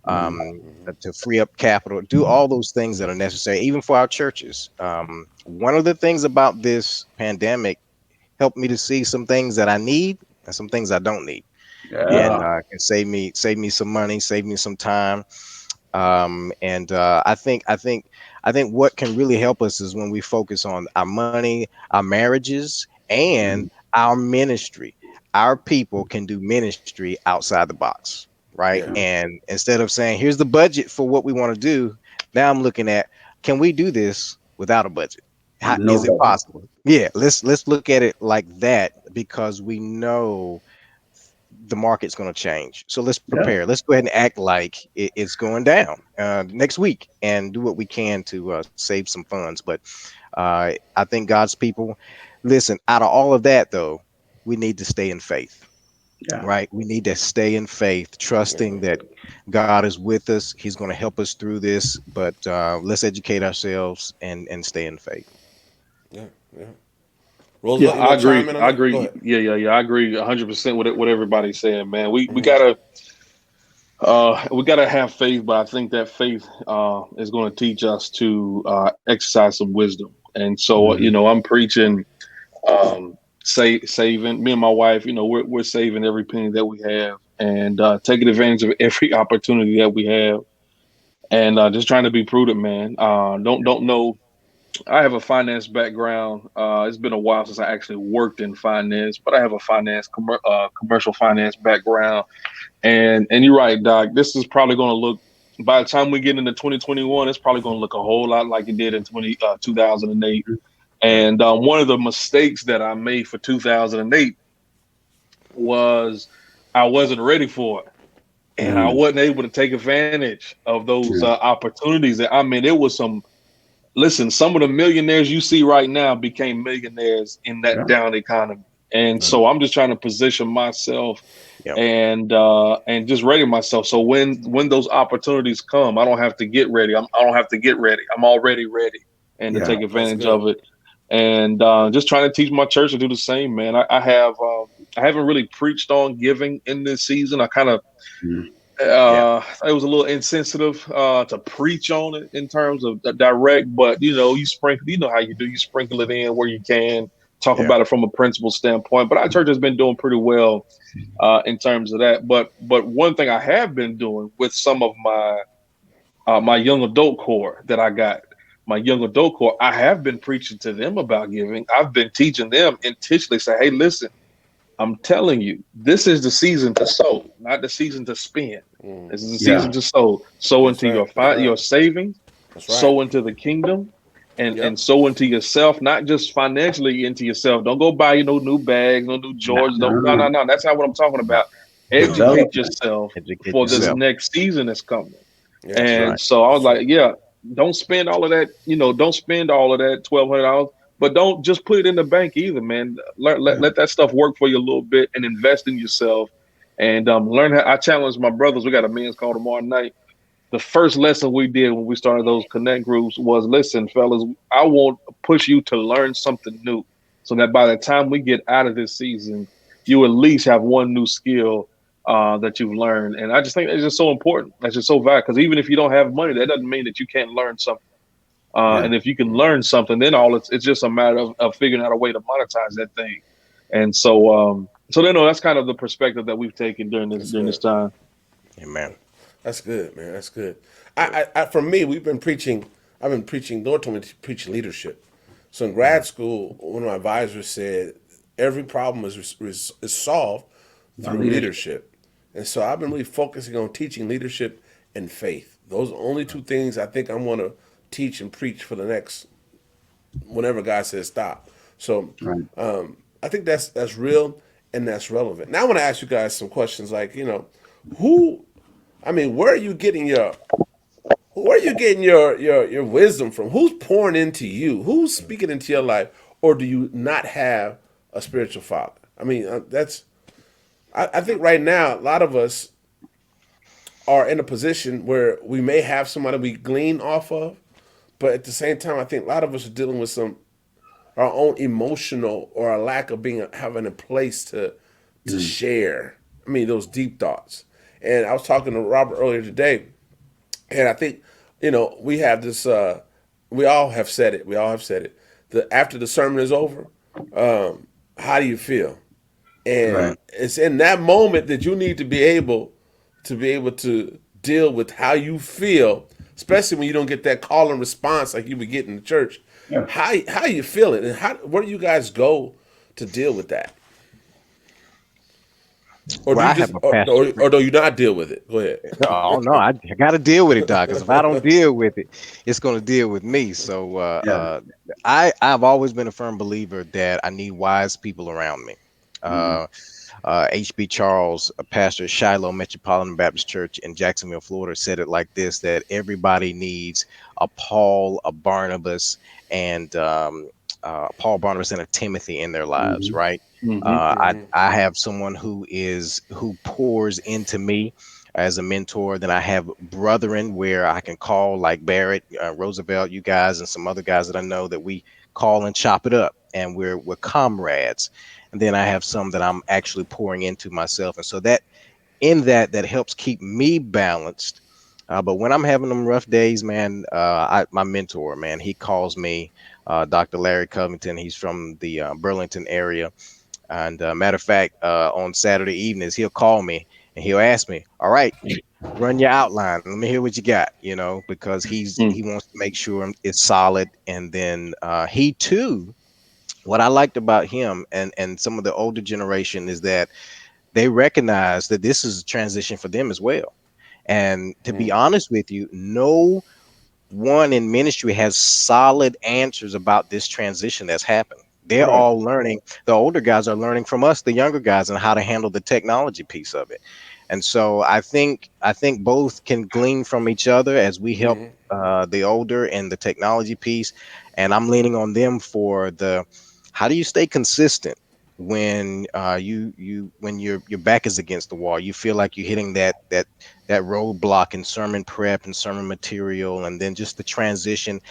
To free up capital, do all those things that are necessary, even for our churches. One of the things about this pandemic helped me to see some things that I need and some things I don't need, and Yeah. can save me some money, save me some time. And I think what can really help us is when we focus on our money, our marriages, and our ministry. Our people can do ministry outside the box, right? Yeah. And instead of saying, here's the budget for what we want to do, now I'm looking at, can we do this without a budget? How No is it budget. possible? Yeah, let's look at it like that, because we know the market's going to change. So let's Yeah. prepare. Let's go ahead and act like it's going down next week and do what we can to save some funds. But I think God's people, listen, out of all of that, though, we need to stay in faith, Yeah. right? We need to stay in faith, trusting that God is with us. He's going to help us through this. But let's educate ourselves and stay in faith. Yeah. Yeah. Yeah, Roosevelt, you I want to chime agree. in on I that? Go agree. ahead. Yeah. I agree 100% with it. What everybody's saying, man. We gotta have faith, but I think that faith is going to teach us to exercise some wisdom. And so, I'm preaching, saving. Me and my wife, we're saving every penny that we have and taking advantage of every opportunity that we have, and just trying to be prudent, man. Don't know. I have a finance background. It's been a while since I actually worked in finance, but I have a commercial finance background. And you're right, Doc. This is probably going to look, by the time we get into 2021, it's probably going to look a whole lot like it did in 2008. Right. And one of the mistakes that I made for 2008 was I wasn't ready for it. And I wasn't able to take advantage of those opportunities. I mean, it was some of the millionaires you see right now became millionaires in that down economy. And so I'm just trying to position myself Yep. and just ready myself. So when those opportunities come, I don't have to get ready. I don't have to get ready. I'm already ready and to Yeah. take That's advantage good. of it. And just trying to teach my church to do the same, man. I haven't really preached on giving in this season. I kind of Yeah. it was a little insensitive to preach on it in terms of direct, but you sprinkle, how you do, you sprinkle it in where you can, talk Yeah. about it from a principle standpoint. But our church has been doing pretty well in terms of that. But one thing I have been doing with some of my young adult core that I got, my young adult core, I have been preaching to them about giving. I've been teaching them intentionally, say, hey, listen, I'm telling you, this is the season to sow, not the season to spend. This is the season Yeah. to sow. Sow That's into right. That's your right. savings, That's right. sow into the kingdom, and Yep. sow into yourself, not just financially into yourself. Don't go buy no new bags, no new Nah, Jordans. No, No. no. That's not what I'm talking about. Develop. Educate yourself educate for this yourself. next season that's coming. Yeah. That's And right. so I was That's like, right. yeah, don't spend all of that, don't spend all of that $1,200, but don't just put it in the bank either, man. Yeah. Let that stuff work for you a little bit and invest in yourself and learn how. I challenge my brothers. We got a men's call tomorrow night. The first lesson we did when we started those connect groups was, listen, fellas, I want to push you to learn something new so that by the time we get out of this season, you at least have one new skill that you've learned. And I just think it's just so important. That's just so valuable because even if you don't have money, that doesn't mean that you can't learn something. Yeah. And if you can learn something, then it's just a matter of figuring out a way to monetize that thing. And so then, no, that's kind of the perspective that we've taken That's during this good. time. Amen. That's good, man. That's good. For me, we've been preaching. I've been preaching. Lord told me to preach leadership. So in grad school, one of my advisors said every problem is solved My through leadership. leadership, and so I've been really focusing on teaching leadership and faith. Those are the only two things I think I'm going to teach and preach for the next whenever God says stop. So Right. I think that's real and that's relevant. Now I want to ask you guys some questions like, who I mean, where are you getting your wisdom from? Who's pouring into you? Who's speaking into your life? Or do you not have a spiritual father? I mean, I think right now a lot of us are in a position where we may have somebody we glean off of, but at the same time, I think a lot of us are dealing with some our own emotional or a lack of having a place to Mm. share. I mean, those deep thoughts. And I was talking to Robert earlier today, and I think we have this. We all have said it. We all have said it. After the sermon is over, how do you feel? Right. And it's in that moment that you need to be able to deal with how you feel, especially when you don't get that call and response like you would get in the church. Yeah. How you feeling, and where do you guys go to deal with that? Or do Well, you I just, have a pastor. or do you not deal with it? Go ahead. Oh no, I got to deal with it, Doc. Because if I don't deal with it, it's going to deal with me. So Yeah. I've always been a firm believer that I need wise people around me. Hmm. Uh, H.B. Charles, a pastor at Shiloh Metropolitan Baptist Church in Jacksonville, Florida, said it like this: that everybody needs a Paul, a Barnabas, and Paul, Barnabas, and a Timothy in their lives, Hmm. right? Hmm. I have someone who pours into me as a mentor. Then I have brethren where I can call, like Barrett, Roosevelt, you guys, and some other guys that I know that we call and chop it up, and we're comrades. And then I have some that I'm actually pouring into myself, and so that helps keep me balanced. But when I'm having them rough days, man, my mentor, man, he calls me, Dr. Larry Covington. He's from the Burlington area. And matter of fact, on Saturday evenings, he'll call me and he'll ask me, "All right, run your outline. Let me hear what you got." Because he wants to make sure it's solid. And then he too, what I liked about him and some of the older generation is that they recognize that this is a transition for them as well. And to be honest with you, no one in ministry has solid answers about this transition that's happened. They're Right. all learning. The older guys are learning from us, the younger guys, and how to handle the technology piece of it. And so I think both can glean from each other as we help the older and the technology piece. And I'm leaning on them for the how do you stay consistent when when your back is against the wall. You feel like you're hitting that roadblock in sermon prep and sermon material, and then just the transition.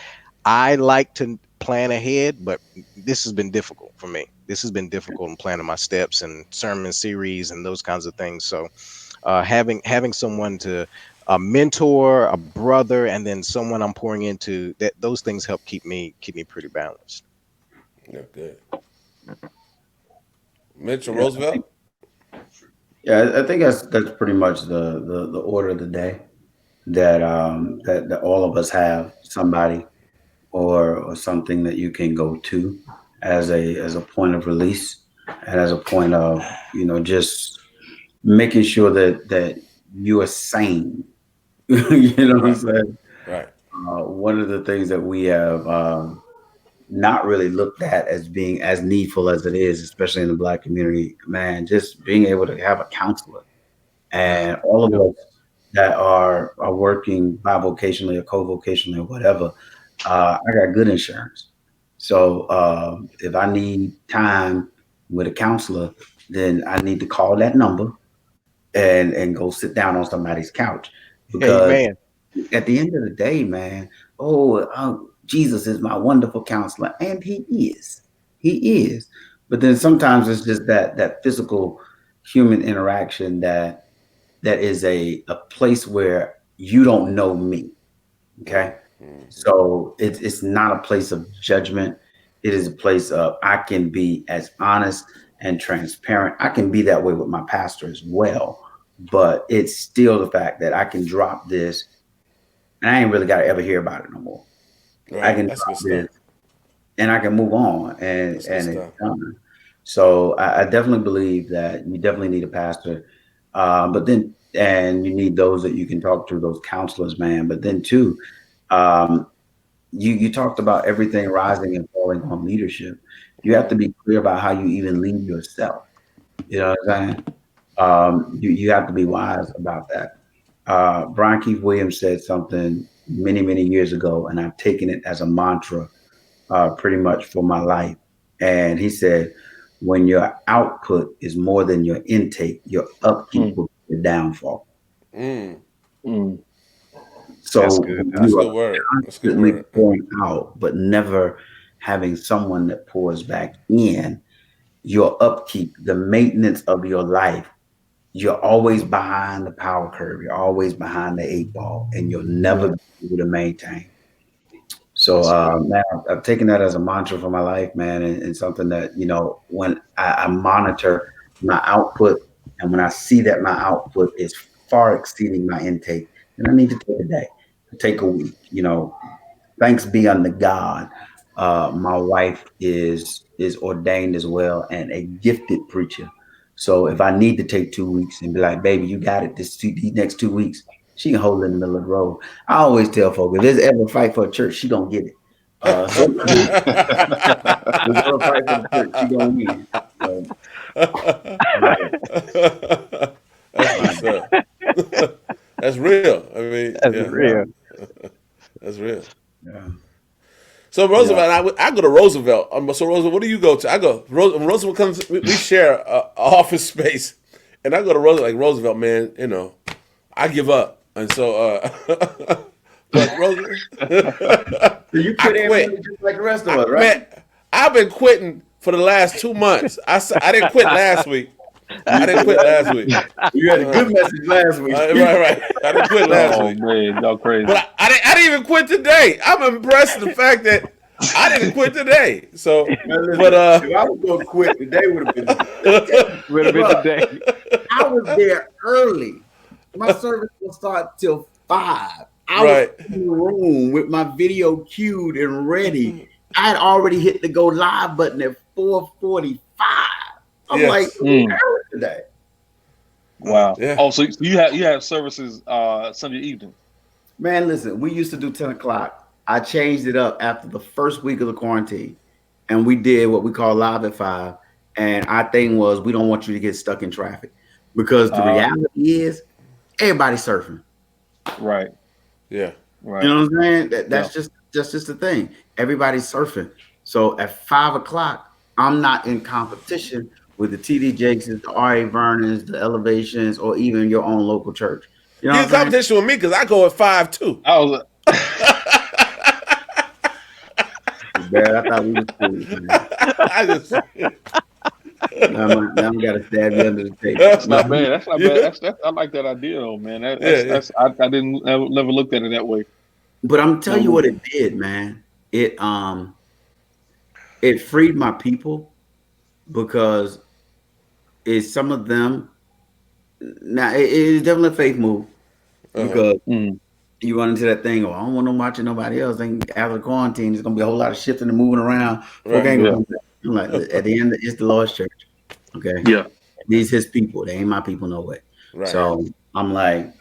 I like to plan ahead, but this has been difficult for me. This has been difficult in planning my steps and sermon series and those kinds of things. So having someone to a mentor, a brother, and then someone I'm pouring into, that those things help keep me pretty balanced. Yeah, good. Mitchell Yeah. I think. Roosevelt. Yeah. I think that's pretty much the order of the day that all of us have somebody or something that you can go to as a point of release and as a point of just making sure that you are sane. You know what I'm Right. saying? Right. One of the things that we have not really looked at as being as needful as it is, especially in the Black community, man, just being able to have a counselor. Yeah. And all Yep. of us that are working bivocationally or co-vocationally or whatever, I got good insurance. So if I need time with a counselor, then I need to call that number and go sit down on somebody's couch because Amen. at the end of the day, man, Jesus is my wonderful counselor, and he is. But then sometimes it's just that physical human interaction that is a place where you don't know me. Okay. So it's not a place of judgment. It is a place of I can be as honest and transparent. I can be that way with my pastor as well, but it's still the fact that I can drop this and I ain't really got to ever hear about it no more. I Right. can That's drop good stuff. this and I can move on That's good and it's stuff. done. So I definitely believe that you definitely need a pastor, but then and you need those that you can talk to, those counselors, man. But then too, um, you talked about everything rising and falling on leadership. You have to be clear about how you even lead yourself. You know what I'm saying? You have to be wise about that. Brian Keith Williams said something many years ago, and I've taken it as a mantra pretty much for my life. And he said, when your output is more than your intake, your upkeep Mm, will be your downfall. Mm. mm. That's So good, That's a you Pastor. good are word. That's a good constantly word. pouring out, but never having someone that pours back in, your upkeep, the maintenance of your life, you're always behind the power curve. You're always behind the eight ball, and you'll never Yeah. be able to maintain. So, That's good. man, I've taken that as a mantra for my life, man, and something that, when I monitor my output and when I see that my output is far exceeding my intake, then I need to take a day, take a week. Thanks be unto God. My wife is ordained as well and a gifted preacher. So if I need to take 2 weeks and be like, baby, you got it these next 2 weeks, she can hold it in the middle of the road. I always tell folks, if there's ever a fight for a church, she gonna get it. So if there's ever a fight for the church, she gonna win. So, right, That's good right, stuff. That's real. I mean, That's yeah, yeah, real. that's real. yeah, So yeah. Roosevelt, I go to Roosevelt. So Roosevelt, what do you go to? I go. When Roosevelt comes. We share a office space, and I go to Roosevelt. Like Roosevelt, man. I give up, and so. But Roosevelt, So you I quit everybody quit. just like the rest of us, right? Man, I've been quitting for the last 2 months. I didn't quit last week. You I didn't didn't quit quit last last week. week. You had a Uh, good message last week. right. I didn't quit last Oh week. man, y'all But crazy. I didn't even quit today. I'm impressed with the fact that I didn't quit today. So, Man, but listen, if I was going to quit, today would have been. Would have been Bro, today. I was there early. My service will start till 5. I was right. in the room with my video queued and ready. I had already hit the go live button at 4:45. I'm like, Yes. we Mm, early today. wow. Yeah. Oh, so you have services Sunday evening. Man, listen, we used to do 10 o'clock. I changed it up after the first week of the quarantine. And we did what we call live at 5. And our thing was we don't want you to get stuck in traffic. Because the Uh reality is everybody's surfing. right, Yeah. You right. know what I'm saying? Yeah. That's just the thing. Everybody's surfing. So at 5 o'clock, I'm not in competition with the TD Jakes, the RA Vernons, the Elevations, or even your own local church. You know He's what in I'm saying? competition with me because I go at 5 too. I was Barrett, I thought we was cool, man. I just Now I'm got to stab you under the table. that's not bad. That's not bad. yeah. That's I like that idea though, man. Yeah, yeah. I didn't never looked at it that way. But I'm telling you Never. what it did, man. It freed my people because it's some of them. Now it is definitely a faith move Uh-huh. because Mm, you run into that thing. Oh, I don't want to watch nobody else. Then after the quarantine, there's gonna be a whole lot of shifting and moving around. Folk Right. ain't gonna yeah. come back. I'm like, at the end, it's the Lord's church. Okay, Yeah. these His people. They ain't my people, no way. Right. So I'm like,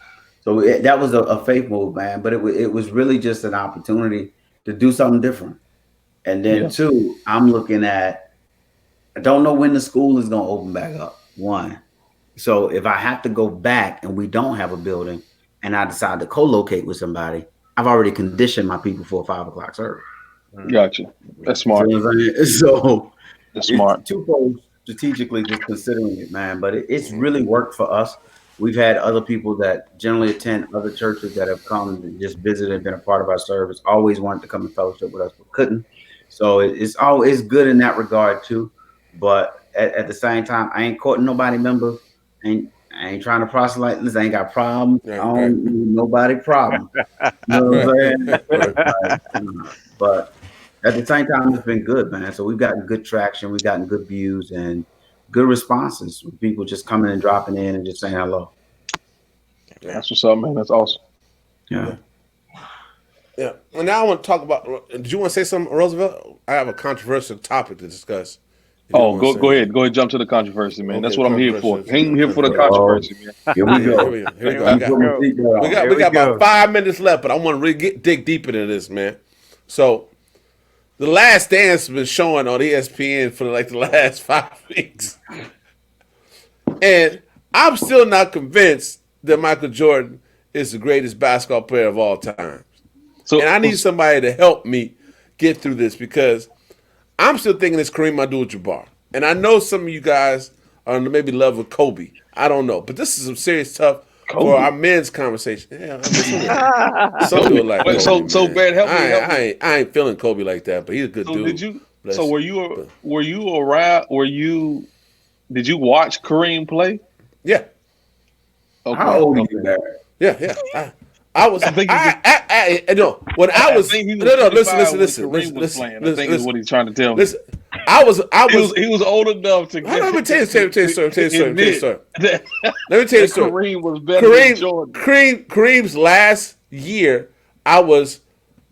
that was a faith move, man. But it was really just an opportunity to do something different. And then Yeah. two, I'm looking at. I don't know when the school is gonna open back up. One. So if I have to go back and we don't have a building and I decide to co-locate with somebody, I've already conditioned my people for a 5 o'clock service. Gotcha. That's You see smart. what I'm saying? So That's it's smart. twofold strategically just considering it, man. But it's really worked for us. We've had other people that generally attend other churches that have come and just visited and been a part of our service, always wanted to come and fellowship with us, but couldn't. So it's always good in that regard too. But at the same time, I ain't courting nobody members. And I ain't trying to proselyte. Listen, I ain't got problems. I Right, right, don't need nobody problem. You know what I'm saying? right. But at the same time, it's been good, man. So we've gotten good traction, we've gotten good views and good responses. People just coming and dropping in and just saying hello. That's what's up, man. That's awesome. Yeah. Yeah. And now I want to talk about. Did you want to say something, Roosevelt? I have a controversial topic to discuss. If you Oh, want to go say. ahead. Go ahead, jump to the controversy, man. That's Okay, what I'm here for. controversy. Ain't here for the Controversy. controversy, man. Here we Yeah, here go. we go. Here we go. Here I we got, go. we got, Here we we got go. about 5 minutes left, but I want to really dig deep into this, man. So, The Last Dance has been showing on ESPN for like the last 5 weeks, and I'm still not convinced that Michael Jordan is the greatest basketball player of all time. So, And I need somebody to help me get through this because I'm still thinking it's Kareem Abdul-Jabbar. And I know some of you guys are maybe love with Kobe. I don't know. But this is some serious stuff for our men's conversation. Yeah, I mean, some people like Wait, Kobe, so man. Barrett, help me. I ain't feeling Kobe like that, but he's a good So dude. did you? Bless So you. were you around? Did you watch Kareem play? Yeah, Okay. How old are you, Barrett? yeah. I was. I think No. When I was. think he was No. 25 Listen. when Kareem was playing. I think is what he's trying to tell me. Listen. I was. He was old enough to. Let me tell you a story. Admit that Let me tell you a story. Kareem was better than Jordan. Kareem's last year, I was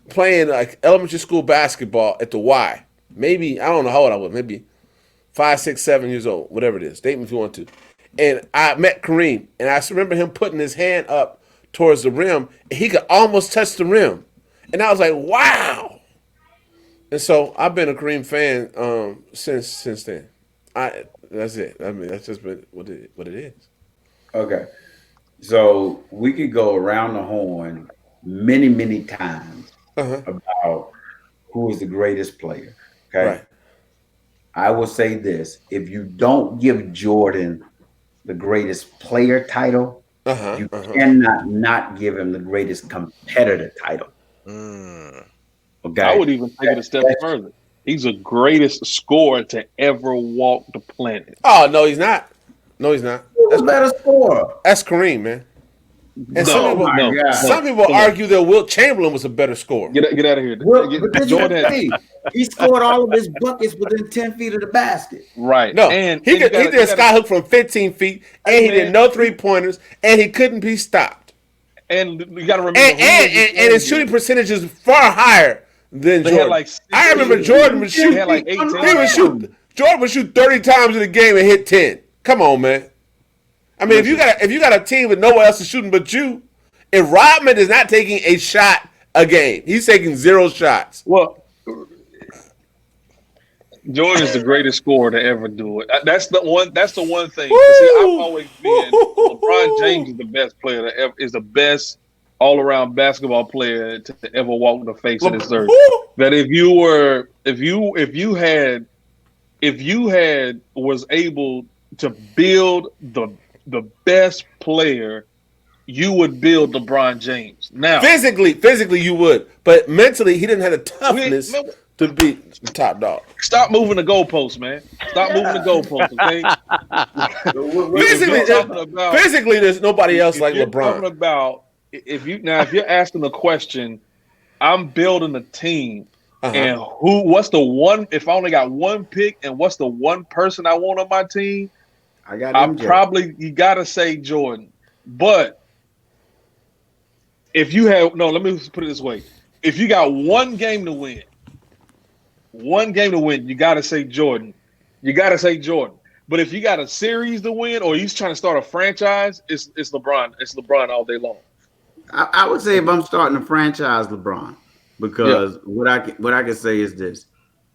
playing like elementary school basketball at the Y. Maybe, I don't know how old I was, maybe 5, 6, 7 years old, whatever it is. Date me if you want to. And I met Kareem, and I remember him putting his hand up towards the rim, and he could almost touch the rim. And I was like, wow. And so I've been a Kareem fan since then. That's it. I mean, that's just been what it is. Okay. So we could go around the horn many, many times about who is the greatest player. Okay. Right. I will say this. If you don't give Jordan the greatest player title, you cannot not give him the greatest competitor title. Okay. I would even take it a step further. He's the greatest scorer to ever walk the planet. Oh, no, he's not. No, he's not. Who's a better scorer? That's Kareem, man. And some people Come argue that Wilt Chamberlain was a better scorer. Get out of here. Well, but did you see? He scored all of his buckets within 10 feet of the basket. Right. No, and he did a skyhook from 15 feet, and he did no 3-pointers, and he couldn't be stopped. And you got to remember, and his shooting percentage is far higher than Jordan. I remember Jordan would shoot. Jordan would shoot 30 times in a game and hit 10. Come on, man. I mean, if you got a team with no one else is shooting but you, if Rodman is not taking a shot a game, he's taking 0 shots. Well, Jordan is the greatest scorer to ever do it. That's the one thing. See, I've always been LeBron James is the best player to ever, is the best all-around basketball player to ever walk the face of this earth. That if you had was able to build the best player, you would build LeBron James. Now, physically you would, but mentally he didn't have the toughness to beat the top dog. Stop moving the goalposts, man. Stop moving the goalposts, okay? Physically, there's nobody else like LeBron. Talking about if you're asking the question, I'm building a team, and what's the one? If I only got one pick, and what's the one person I want on my team? You gotta say Jordan. But if you have let me put it this way: if you got one game to win, you gotta say Jordan. But if you got a series to win, or you're trying to start a franchise, it's LeBron. It's LeBron all day long. I would say if I'm starting a franchise, LeBron, because what I can say is this: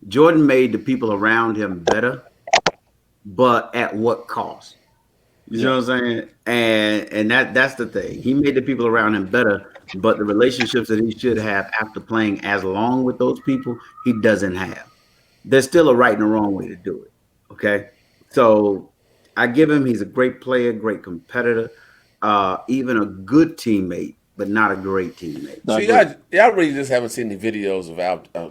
Jordan made the people around him better, but at what cost? You know what I'm saying? And that's the thing. He made the people around him better, but the relationships that he should have after playing as long with those people, he doesn't have. There's still a right and a wrong way to do it. Okay. So I give him, he's a great player, great competitor, even a good teammate, but not a great teammate. So y'all really just haven't seen the videos of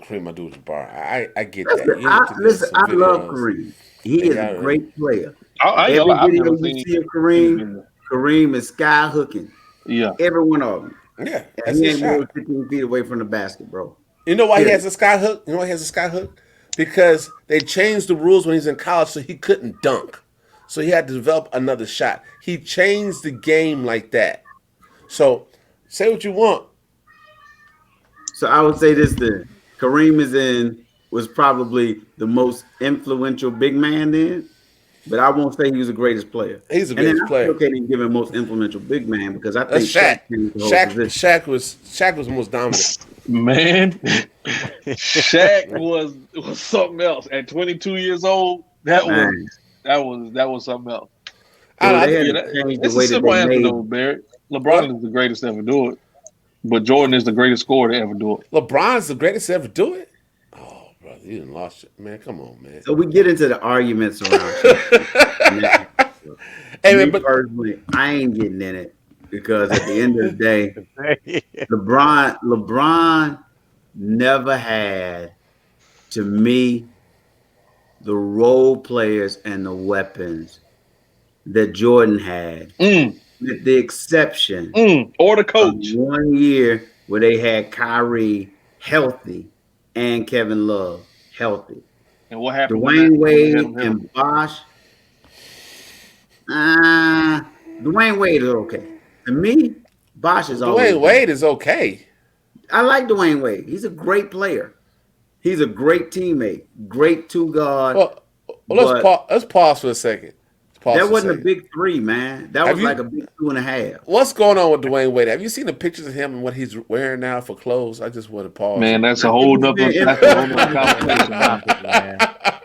Kareem Abdul-Jabbar. I get that. Listen, I love Kareem. He is a great player. I ain't gonna Every lie, I've video never you seen. see of Kareem is sky hooking. Yeah, Every one of them. Yeah, And that's he his ain't more shot. than 15 feet away from the basket, bro. You know why he Period. has a sky hook? You know why he has a sky hook? Because they changed the rules when he's in college so he couldn't dunk. So he had to develop another shot. He changed the game like that. So say what you want. So I would say this then. Kareem was probably the most influential big man then, but I won't say he was the greatest player. He's the And then greatest I still player. can't even give him most influential big man because I That's think Shaq Shaq. changed the whole position. Shaq was the most dominant. man. Shaq was something else at 22 years old. That Man, was something else. I, dude, I, they had Yeah, to change the it's a way that they simple answer made. though, Barrett. what? LeBron is the greatest to ever do it, but Jordan is the greatest scorer to ever do it. LeBron's the greatest to ever do it? Oh, brother, you done lost it. Man, come on, man. So we get into the arguments around Shaq. Hey, Me man, but personally, I ain't getting in it because at the end of the day, LeBron never had, to me, the role players and the weapons that Jordan had, Mm, with the exception or the of coach. 1 year where they had Kyrie healthy and Kevin Love healthy. And what happened when Dwayne when they had Wade him healthy? and Bosh, Dwayne Wade is okay. To me, Bosh is always Dwayne better. Wade is okay. I like Dwayne Wade. He's a great player. He's a great teammate, great two guard. Well, But let's pause for a second. that wasn't a big three, man. That Have was you- like a big 2.5. What's going on with Dwayne Wade? Have you seen the pictures of him and what he's wearing now for clothes? I just want to pause. Man, that's I a think whole he's nother been conversation, man.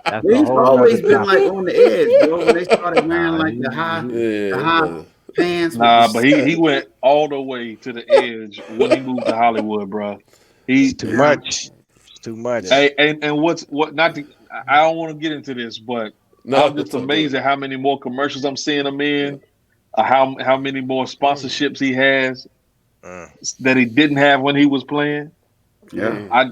That's a He's whole always nother been like topic. on the edge, bro. When they started wearing Nah, like he- the high brother. pants. Nah, with but the, he went all the way to the edge when he moved to Hollywood, bro. It's He too much. It's too much. Hey, and what not to I don't want to get into this, but No, I'm just don't do amazed it. at how many more commercials I'm seeing him in, how many more sponsorships he has Mm. that he didn't have when he was playing. yeah.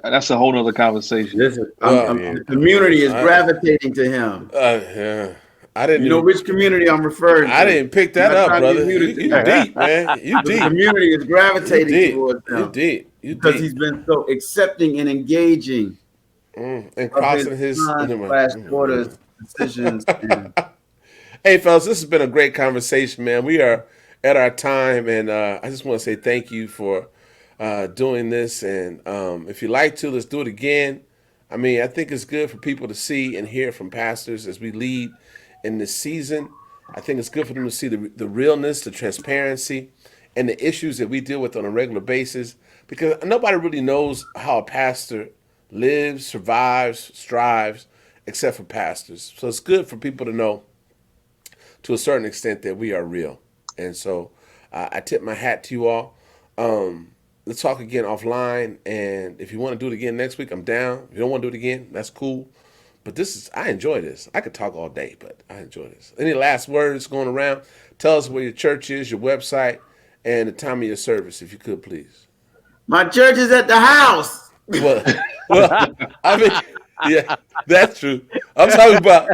That's a whole nother conversation. Listen, Well, the community is I- gravitating to him. Yeah. I didn't You know even, which community I'm referring to. I didn't pick that I'm not up, trying to brother. get muted You today. deep, man. You The deep. community is You gravitating deep. towards You him deep. You because deep. he's been so accepting and engaging And of his crossing his. son/daughter's decisions. And Hey, fellas, this has been a great conversation, man. We are at our time, and I just want to say thank you for doing this. And if you like to, let's do it again. I mean, I think it's good for people to see and hear from pastors as we lead in this season. I think it's good for them to see the realness, the transparency, and the issues that we deal with on a regular basis, because nobody really knows how a pastor lives, survives, strives, except for pastors. So it's good for people to know to a certain extent that we are real. And so I tip my hat to you all. Let's talk again offline. And if you want to do it again next week, I'm down. If you don't want to do it again, that's cool. But I enjoy this. I could talk all day, but I enjoy this. Any last words going around? Tell us where your church is, your website, and the time of your service, if you could, please. my church is at the house. Well, I mean, yeah, that's true. I'm talking about,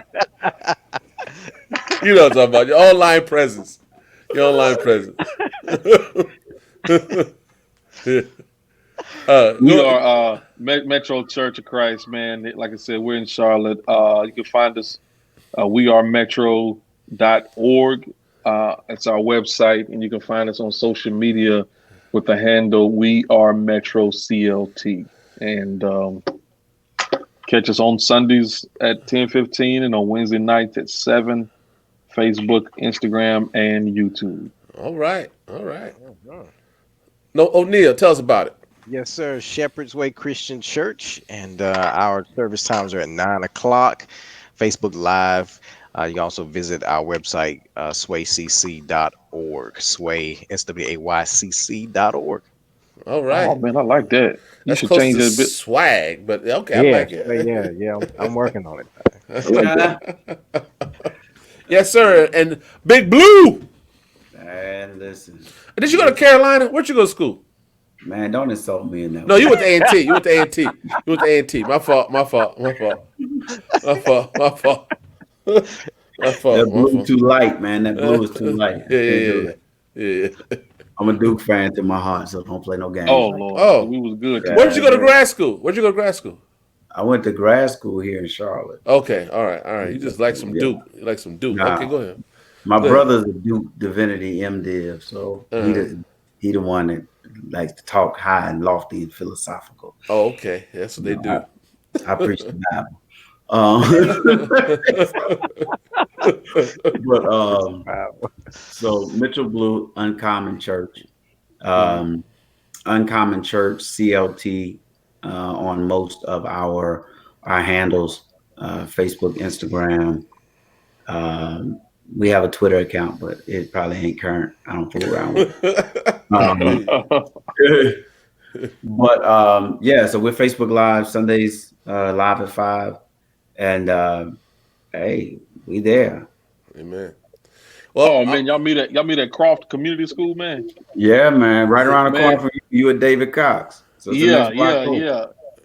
you know what I'm talking about, your online presence. Your online presence. We are Metro Church of Christ, man. Like I said, we're in Charlotte. You can find us. We are metro.org. It's our website, and you can find us on social media with the handle We Are Metro CLT. And catch us on Sundays at 10:15 and on Wednesday nights at 7. Facebook, Instagram, and YouTube. All right. No, O'Neal, tell us about it. Yes, sir. Shepherd's Way Christian Church, and our service times are at 9 o'clock. Facebook Live. You can also visit our website, swaycc.org. Sway, SWAYCC.org. All right. Oh man, I like that. You That's should close change to that a bit. swag, but okay, I like it. Yeah. I'm working on it. I like that. Yes, sir. And Big Blue. Man, listen. Did you go to Carolina? Where'd you go to school? Man, don't insult me in that No, way. you went to A&T. You went to A&T. My fault. My That fault. My blue fault. too light, man. That blue is too light. I Yeah, can't do yeah, it. yeah, yeah. I'm a Duke fan to my heart, so don't play no games Oh like Lord, Oh, we was good that. where'd you today, go to man. grad school? Where'd you go to grad school? I went to grad school here in Charlotte. Okay, all right, all right. You just like some Yeah. Duke. You like some Duke. Okay, Nah, go ahead. my Go ahead. brother's a Duke Divinity MDiv, so Uh, he the one that likes to talk high and lofty and philosophical. oh, okay. That's what You they know, do. I preach the Bible. But Wow. so Mitchell Blue, Uncommon Church, Mhm. um, Uncommon Church CLT on most of our handles, Facebook, Instagram. Um, we have a Twitter account, but it probably ain't current. I don't fool around with Hey, it. But yeah, so we're Facebook Live Sundays, live at 5, and hey, we there. amen. Well, Oh man, y'all meet at Croft Community School, man. Yeah, man, right around the corner Man, from you at David Cox. So it's the yeah, next block yeah, over.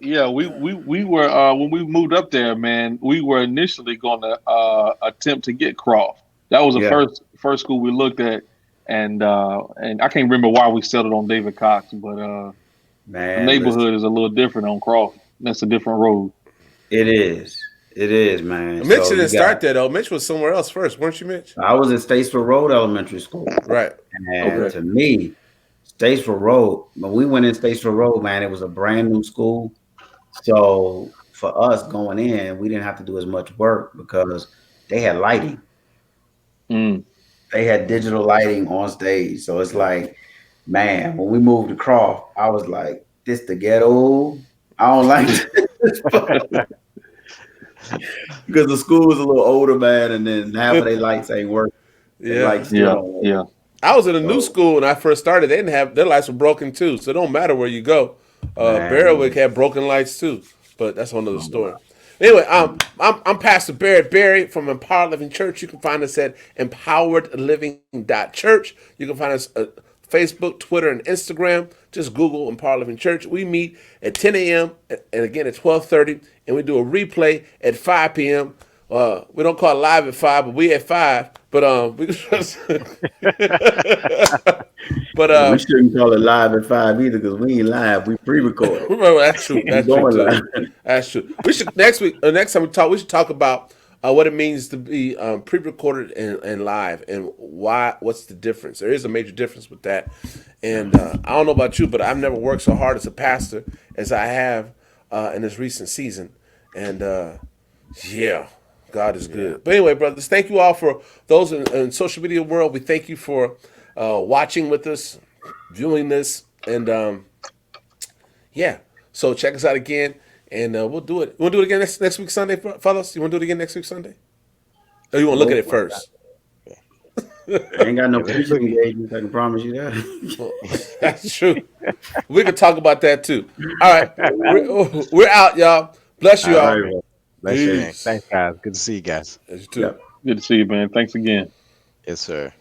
yeah, yeah. We were when we moved up there, man. We were initially going to attempt to get Croft. That was the Yeah, first school we looked at, and I can't remember why we settled on David Cox, but the man, listen, neighborhood is a little different on Croft. That's a different road. it is. It is, man. Mitch So you didn't got, start there though. Mitch was somewhere else first, weren't you, Mitch? I was at Statesville Road Elementary School. Right. And Okay. to me, Statesville Road, when we went in Statesville Road, man, it was a brand new school. So for us going in, we didn't have to do as much work because they had lighting. Mm. They had digital lighting on stage. So it's like, man, when we moved to Croft, I was like, this the ghetto. I don't like this because the school was a little older, man, and then half of their lights ain't working. They Yeah. lights still Yeah, don't work. yeah. I was in a new So school when I first started. They didn't have their lights were broken too, so it don't matter where you go. Barrett man, had broken lights too, but that's another oh, wow. story. Anyway, I'm Pastor Barrett Berry from Empowered Living Church. You can find us at empoweredliving.church. You can find us at Facebook, Twitter, and Instagram. Just Google Empowered Living Church. We meet at 10 a.m. and again at 12:30, and we do a replay at 5 p.m. We don't call it live at 5, but we at 5. But we but Yeah, we shouldn't call it live at 5 either because we ain't live. We pre-recorded. well, that's true. We That's true going too. live. That's true. We should next week or next time we talk. We should talk about what it means to be pre-recorded and live, and why. What's the difference? There is a major difference with that. And I don't know about you, but I've never worked so hard as a pastor as I have in this recent season. And yeah, God is good. But anyway, brothers, thank you all for those in social media world. We thank you for watching with us, viewing this, and yeah. So check us out again, and we'll do it. You want to do it again next week Sunday, fellas? You want to do it again next week Sunday? Or you want to look at it first? I ain't got no Yeah, let's preaching look at- engagements. I can promise you that. Well, that's true. We can talk about that too. All right, we're out, y'all. Bless you All all. right. Bless you, man. Peace. Thanks, guys. Good to see you guys. As you too. Yep. Good to see you, man. Thanks again. Yes, sir.